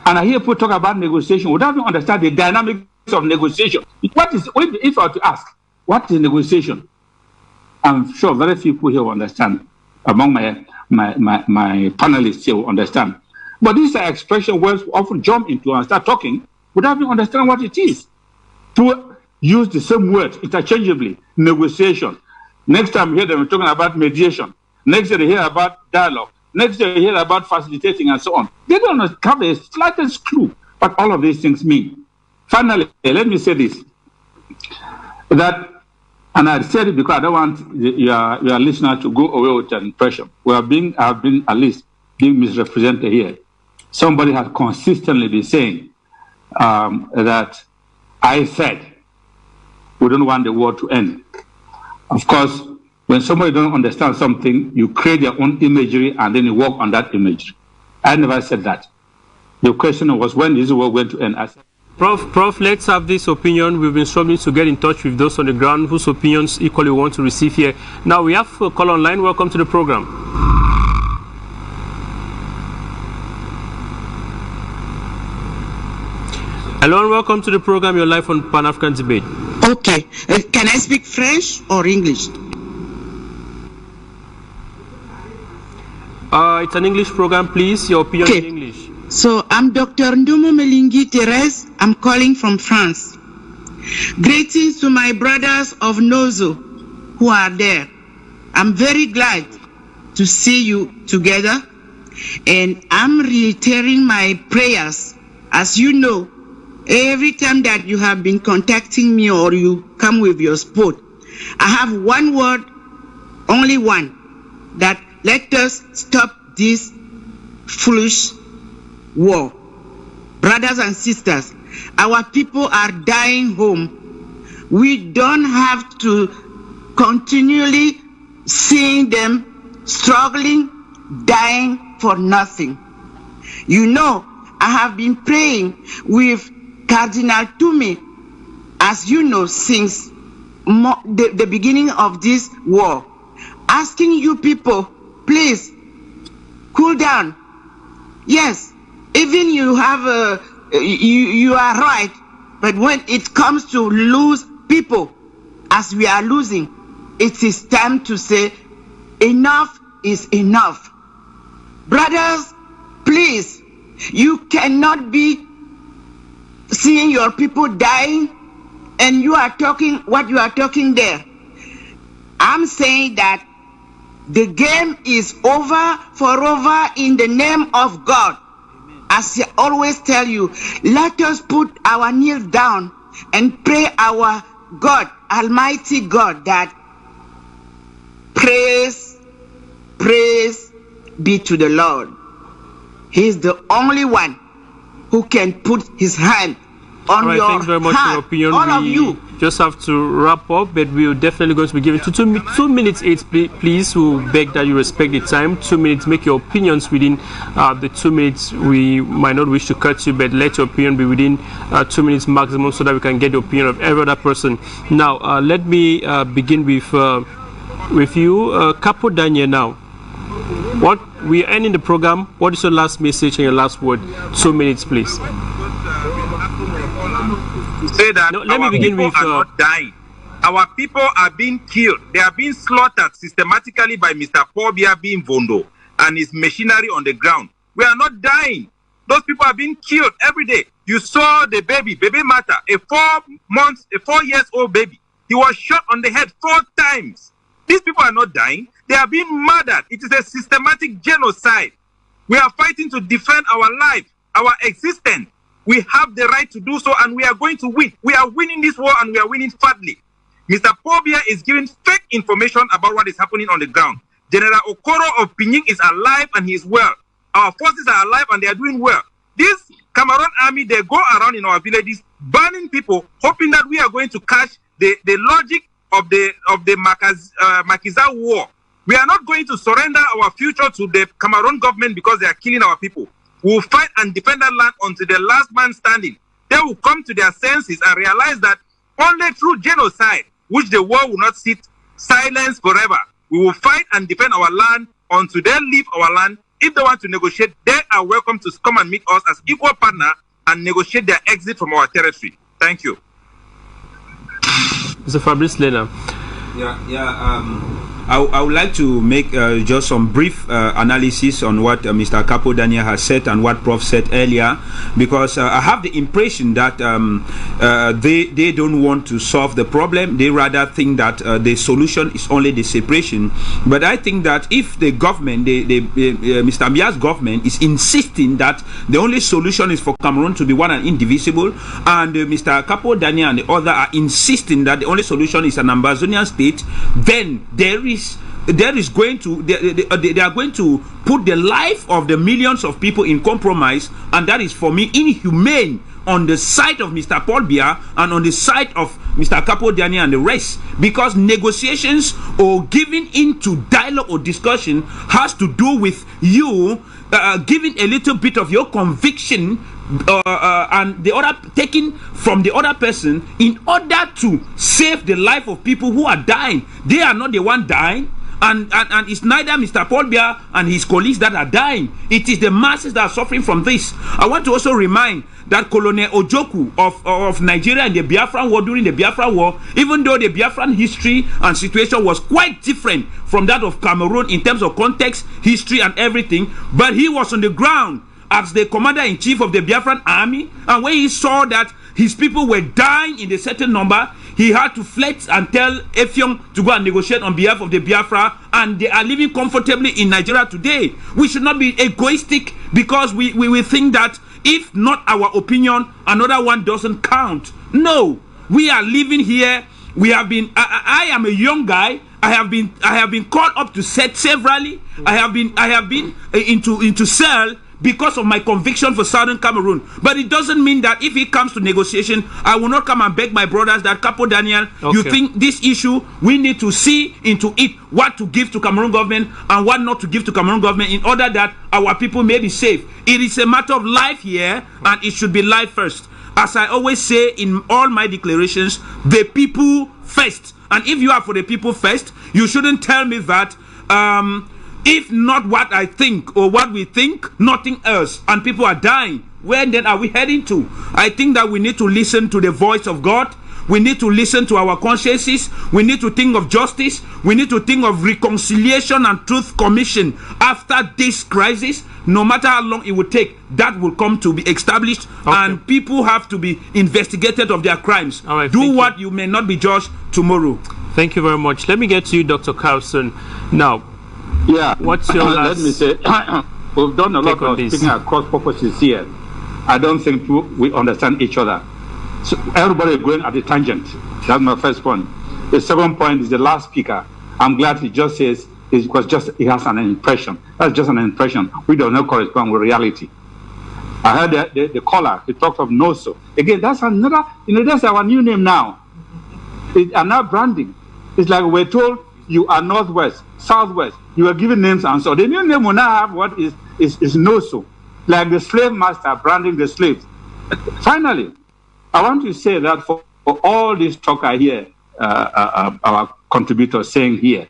And I hear people talk about negotiation without even understand the dynamics of negotiation. If I were to ask, what is negotiation? I'm sure very few people here will understand. Among my panelists here will understand. But these are expressions words often jump into and start talking without even understanding what it is. To use the same words interchangeably, negotiation. Next time you hear them talking about mediation. Next year they hear about dialogue. Next year they hear about facilitating and so on. They don't have the slightest clue what all of these things mean. Finally, let me say this. That, and I said it because I don't want your listener to go away with an impression. I've been at least being misrepresented here. Somebody has consistently been saying that I said we don't want the war to end. Of course, when somebody don't understand something, you create your own imagery and then you work on that imagery. I never said that. The question was, when is the war going to end? I said, Prof, let's have this opinion. We've been struggling to get in touch with those on the ground whose opinions equally want to receive here. Now we have a call online. Welcome to the program. Hello and welcome to the program. You're live on Pan-African Debate. Okay. Can I speak French or English? It's an English program, please. Your opinion in English. So I'm Dr. Ndumo Melingi Therese. I'm calling from France. Greetings to my brothers of Nozo who are there. I'm very glad to see you together, and I'm reiterating my prayers. As you know, every time that you have been contacting me or you come with your support, I have one word, only one, that let us stop this foolish war. Brothers and sisters, our people are dying home. We don't have to continually seeing them struggling, dying for nothing. You know, I have been praying with Cardinal Toomey, as you know, since the beginning of this war, asking you people, please, cool down. Yes, even you have you are right, but when it comes to lose people, as we are losing, it is time to say enough is enough. Brothers, please, you cannot be seeing your people dying and you are talking what you are talking there. I'm saying that the game is over forever in the name of God. As I always tell you, let us put our knees down and pray our God, Almighty God, that praise be to the Lord. He is the only one who can put his hand on all right, your thanks very much heart. For your opinion. All of you. Just have to wrap up, but we're definitely going to be giving 2 minutes each, please. We'll beg that you respect the time. 2 minutes, make your opinions within the 2 minutes. We might not wish to cut you, but let your opinion be within 2 minutes maximum so that we can get the opinion of every other person. Now, let me begin with you, Capo Daniel. Now, what we are ending the program. What is your last message and your last word? 2 minutes, please. Say that no, let me begin with are not dying. Our people are being killed. They are being slaughtered systematically by Mr. Paul Biya Vondo and his machinery on the ground. We are not dying. Those people are being killed every day. You saw the baby Mata, a 4 years old baby. He was shot on the head 4 times. These people are not dying. They are being murdered. It is a systematic genocide. We are fighting to defend our life, our existence. We have the right to do so, and we are going to win. We are winning this war, and we are winning fatly. Mr. Paul Biya is giving fake information about what is happening on the ground. General Akoruh of Pinyin is alive and he is well. Our forces are alive and they are doing well. This Cameroon army, they go around in our villages burning people, hoping that we are going to catch the logic of the Makiza war. We are not going to surrender our future to the Cameroon government because they are killing our people. We will fight and defend that land until the last man standing. They will come to their senses and realize that only through genocide, which the world will not sit silent forever, we will fight and defend our land until they leave our land. If they want to negotiate, they are welcome to come and meet us as equal partner and negotiate their exit from our territory. Thank you. Mr. Fabrice Lena. I would like to make just some brief analysis on what Mr. Capo Daniel has said and what Prof said earlier, because I have the impression that they don't want to solve the problem. They rather think that the solution is only the separation. But I think that if the government, Mr. Mbah's government, is insisting that the only solution is for Cameroon to be one and indivisible, and Mr. Capo Daniel and the other are insisting that the only solution is an Ambazonian state, then they are going to put the life of the millions of people in compromise, and that is for me inhumane on the side of Mr. Paul Biya and on the side of Mr. Capo Daniel and the rest, because negotiations or giving into dialogue or discussion has to do with you giving a little bit of your conviction and the other taking from the other person in order to save the life of people who are dying. They are not the one dying, and it's neither Mr. Paul Biya and his colleagues that are dying. It is the masses that are suffering from this. I want to also remind that Colonel Ojoku of Nigeria in the Biafran War, during the Biafran War, even though the Biafran history and situation was quite different from that of Cameroon in terms of context, history and everything, but he was on the ground as the commander-in-chief of the Biafran army, and when he saw that his people were dying in a certain number, he had to flex and tell Effiong to go and negotiate on behalf of the Biafra, and they are living comfortably in Nigeria today. We should not be egoistic because we think that if not our opinion, another one doesn't count. No, we are living here. We have been. I am a young guy. I have been called up to set severally. I have been into cell because of my conviction for Southern Cameroon. But it doesn't mean that if it comes to negotiation, I will not come and beg my brothers that Capo Daniel, you think this issue, we need to see into it what to give to Cameroon government and what not to give to Cameroon government in order that our people may be safe. It is a matter of life here, and it should be life first. As I always say in all my declarations, the people first. And if you are for the people first, you shouldn't tell me that if not what I think or what we think, nothing else, and people are dying, where then are we heading to? I think that we need to listen to the voice of God. We need to listen to our consciences. We need to think of justice. We need to think of reconciliation and truth commission after this crisis. No matter how long it will take, that will come to be established, and people have to be investigated of their crimes. All right, do what you may not be judged tomorrow. Thank you very much. Let me get to you, Dr. Carlson. Now, what's your last? Let me say, we've done a lot of speaking across purposes here. I don't think we understand each other. So everybody is going at a tangent. That's my first point. The second point is the last speaker. I'm glad he just says he has an impression. That's just an impression. We do not correspond with reality. I heard the caller, he talked of NOSO. Again, that's another, that's our new name now. It's another branding. It's like we're told you are Northwest, Southwest. You are given names, and so the new name will now have what is NOSO. Like the slave master branding the slaves. Finally, I want to say that for all this talk I hear our contributors saying here,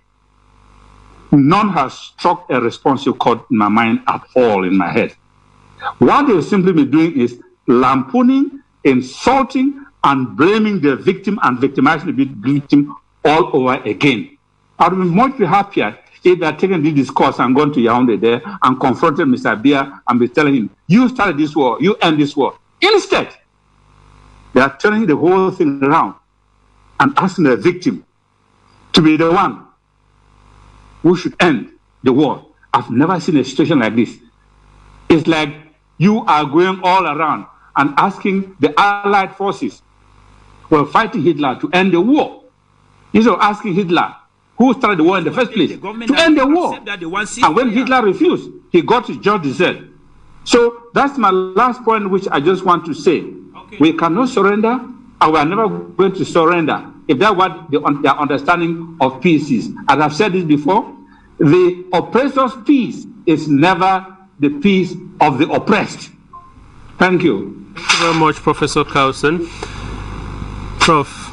none has struck a responsive chord in my mind at all, in my head. What they'll simply be doing is lampooning, insulting, and blaming the victim and victimizing the victim all over again. I would be much happier if they had taken this discourse and gone to Yaoundé there and confronted Mr. Biya and be telling him, you started this war, you end this war. Instead, they are turning the whole thing around and asking the victim to be the one who should end the war. I've never seen a situation like this. It's like you are going all around and asking the Allied forces who are fighting Hitler to end the war. Instead of asking Hitler who started the war in the first place, to end the war. And when Hitler refused, he got to George III. So that's my last point, which I just want to say. Okay. We cannot surrender, and we are never going to surrender if that's what their understanding of peace is. As I've said this before, the oppressor's peace is never the peace of the oppressed. Thank you. Thank you very much, Professor Carlson. Prof.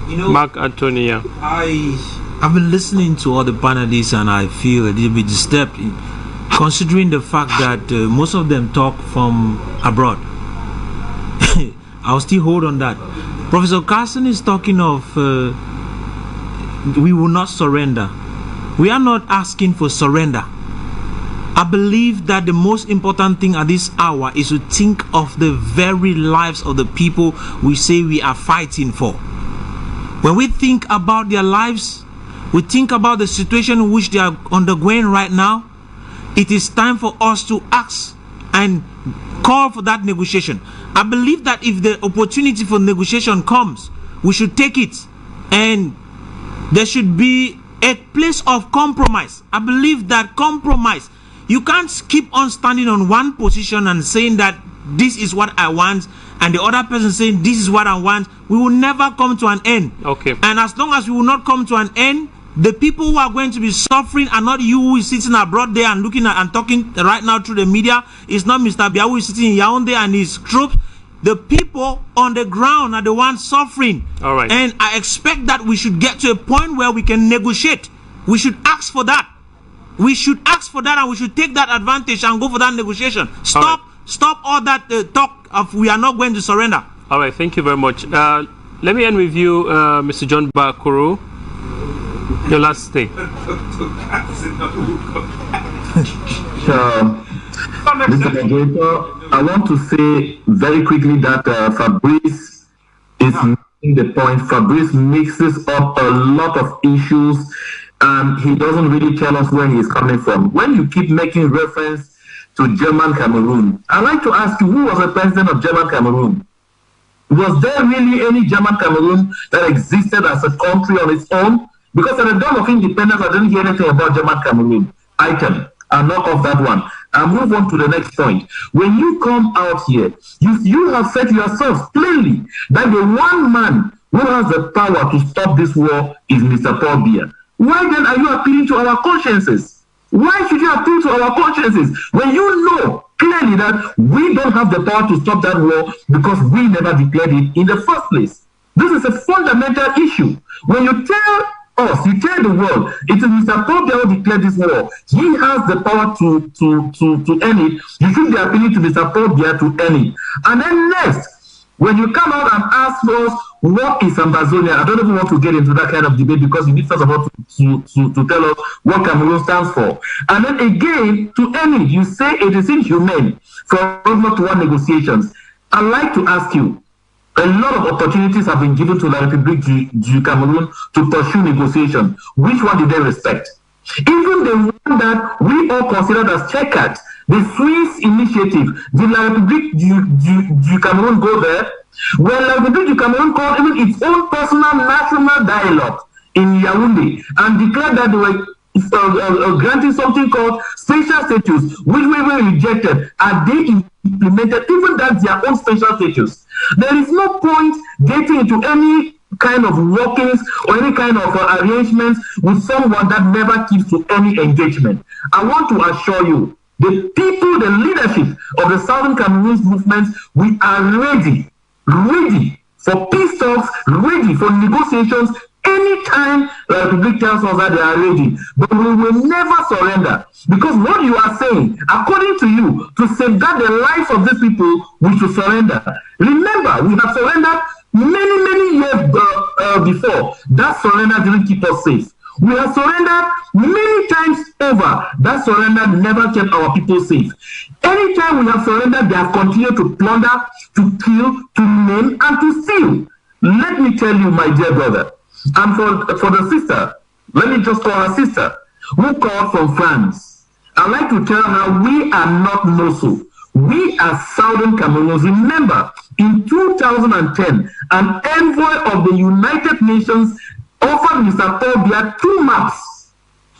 Mark Antonia. I've been listening to all the panelists and I feel a little bit disturbed, considering the fact that most of them talk from abroad. I'll still hold on that. Professor Carlson is talking of we will not surrender. We are not asking for surrender. I believe that the most important thing at this hour is to think of the very lives of the people we say we are fighting for. When we think about their lives, we think about the situation in which they are undergoing right now. It is time for us to ask and call for that negotiation. I believe that if the opportunity for negotiation comes, we should take it, and there should be a place of compromise. I believe that compromise, you can't keep on standing on one position and saying that this is what I want, and the other person saying this is what I want. We will never come to an end. Okay. And as long as we will not come to an end, the people who are going to be suffering are not you who is sitting abroad there and looking at and talking right now through the media. It's not Mr. Mbah who is sitting in Yaoundé and his troops. The people on the ground are the ones suffering. All right. And I expect that we should get to a point where we can negotiate. We should ask for that. We should ask for that, and we should take that advantage and go for that negotiation. Stop all that talk of we are not going to surrender. All right, thank you very much. Let me end with you, Mr. John Mbah Akoruh. Your last thing. Mr. Moderator, I want to say very quickly that Fabrice is making the point. Fabrice mixes up a lot of issues, and he doesn't really tell us where he's coming from. When you keep making reference to German Cameroon, I'd like to ask you, who was the president of German Cameroon? Was there really any German Cameroon that existed as a country on its own? Because at the dawn of independence, I didn't hear anything about German Cameroon. Item. I'll knock off that one. I'll move on to the next point. When you come out here, you have said to yourself plainly that the one man who has the power to stop this war is Mr. Paul Biya. Why then are you appealing to our consciences? Why should you appeal to our consciences when you know clearly that we don't have the power to stop that war because we never declared it in the first place? This is a fundamental issue. When you tell us, you tell the world, it is Mr. Paul Biya who declared this war. He has the power to end it. You should be appealing to Mr. Paul Biya to end it. And then next, when you come out and ask us what is Ambazonia, I don't even want to get into that kind of debate because you need first of all to tell us what Cameroon stands for. And then again, to end it, you say it is inhumane for us not to want negotiations. I'd like to ask you, a lot of opportunities have been given to the Republique Du Cameroun to pursue negotiation. Which one did they respect? Even the one that we all considered as checkered, the Swiss initiative, did La Republique du Cameroun go there? When La Republique du Cameroun called even its own personal national dialogue in Yaoundé and declared that they were granting something called special status, which we were rejected, are they implemented even that's their own special status? There is no point getting into any kind of workings or any kind of arrangements with someone that never keeps to any engagement. I want to assure you, the people, the leadership of the Southern Cameroon movement, we are ready for peace talks, ready for negotiations anytime the Republic tells us that they are ready. But we will never surrender. Because what you are saying, according to you, to safeguard the lives of these people, we should surrender. Remember, we have surrendered many years before. That surrender didn't keep us safe. We have surrendered many times over. That surrender never kept our people safe. Anytime we have surrendered, they have continued to plunder, to kill, to maim, and to steal. Let me tell you, my dear brother, and for the sister, let me just call her sister, who called from France. I'd like to tell her we are not NOSO. We are Southern Cameroonians. Remember, in 2010, an envoy of the United Nations offered Mr. Obia 2 maps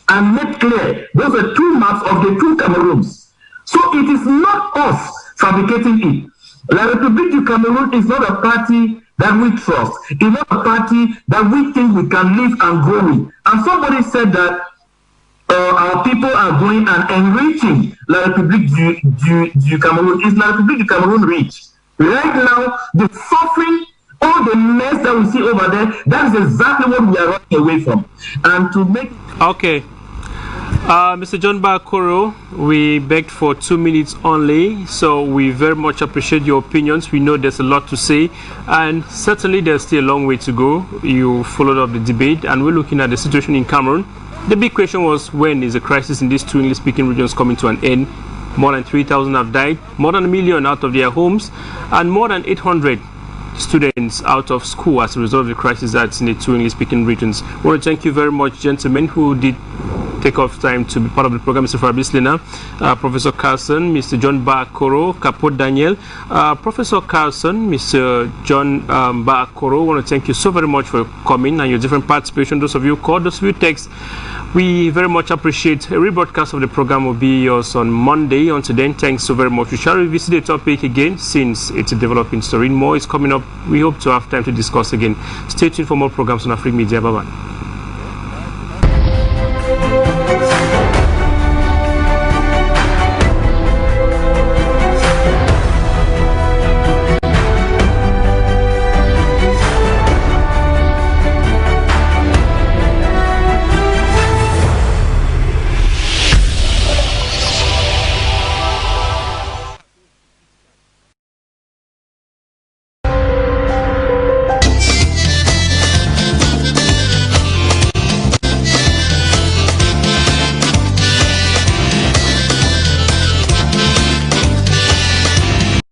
and made clear those are 2 maps of the 2 Cameroons. So it is not us fabricating it. La Republique du Cameroun is not a party that we trust. It's not a party that we think we can live and grow with. And somebody said that our people are going and enriching La Republique du Cameroun. Is La Republique du Cameroun rich? Right now, the suffering, all the mess that we see over there, that is exactly what we are running away from. And to make... Okay. Mr. John Mbah Akoruh, we begged for 2 minutes only, so we very much appreciate your opinions. We know there's a lot to say, and certainly there's still a long way to go. You followed up the debate, and we're looking at the situation in Cameroon. The big question was, when is the crisis in these 2 English-speaking regions coming to an end? More than 3,000 have died, more than 1 million out of their homes, and more than 800 students out of school as a result of the crisis that's in the 2 English-speaking regions. I want to thank you very much, gentlemen, who did take off time to be part of the program. Mr. Fabrice Lena, Professor Carlson, Mr. John Mbah Akoruh, Capo Daniel, Professor Carlson, Mr. John Mbah Akoruh. I want to thank you so very much for coming and your different participation. Those of you who called, those of you who text, we very much appreciate. A rebroadcast of the program will be yours on Monday. Until then, thanks so very much. We shall revisit the topic again since it's a developing story. More is coming up. We hope to have time to discuss again. Stay tuned for more programs on Afrique Media. Bye-bye.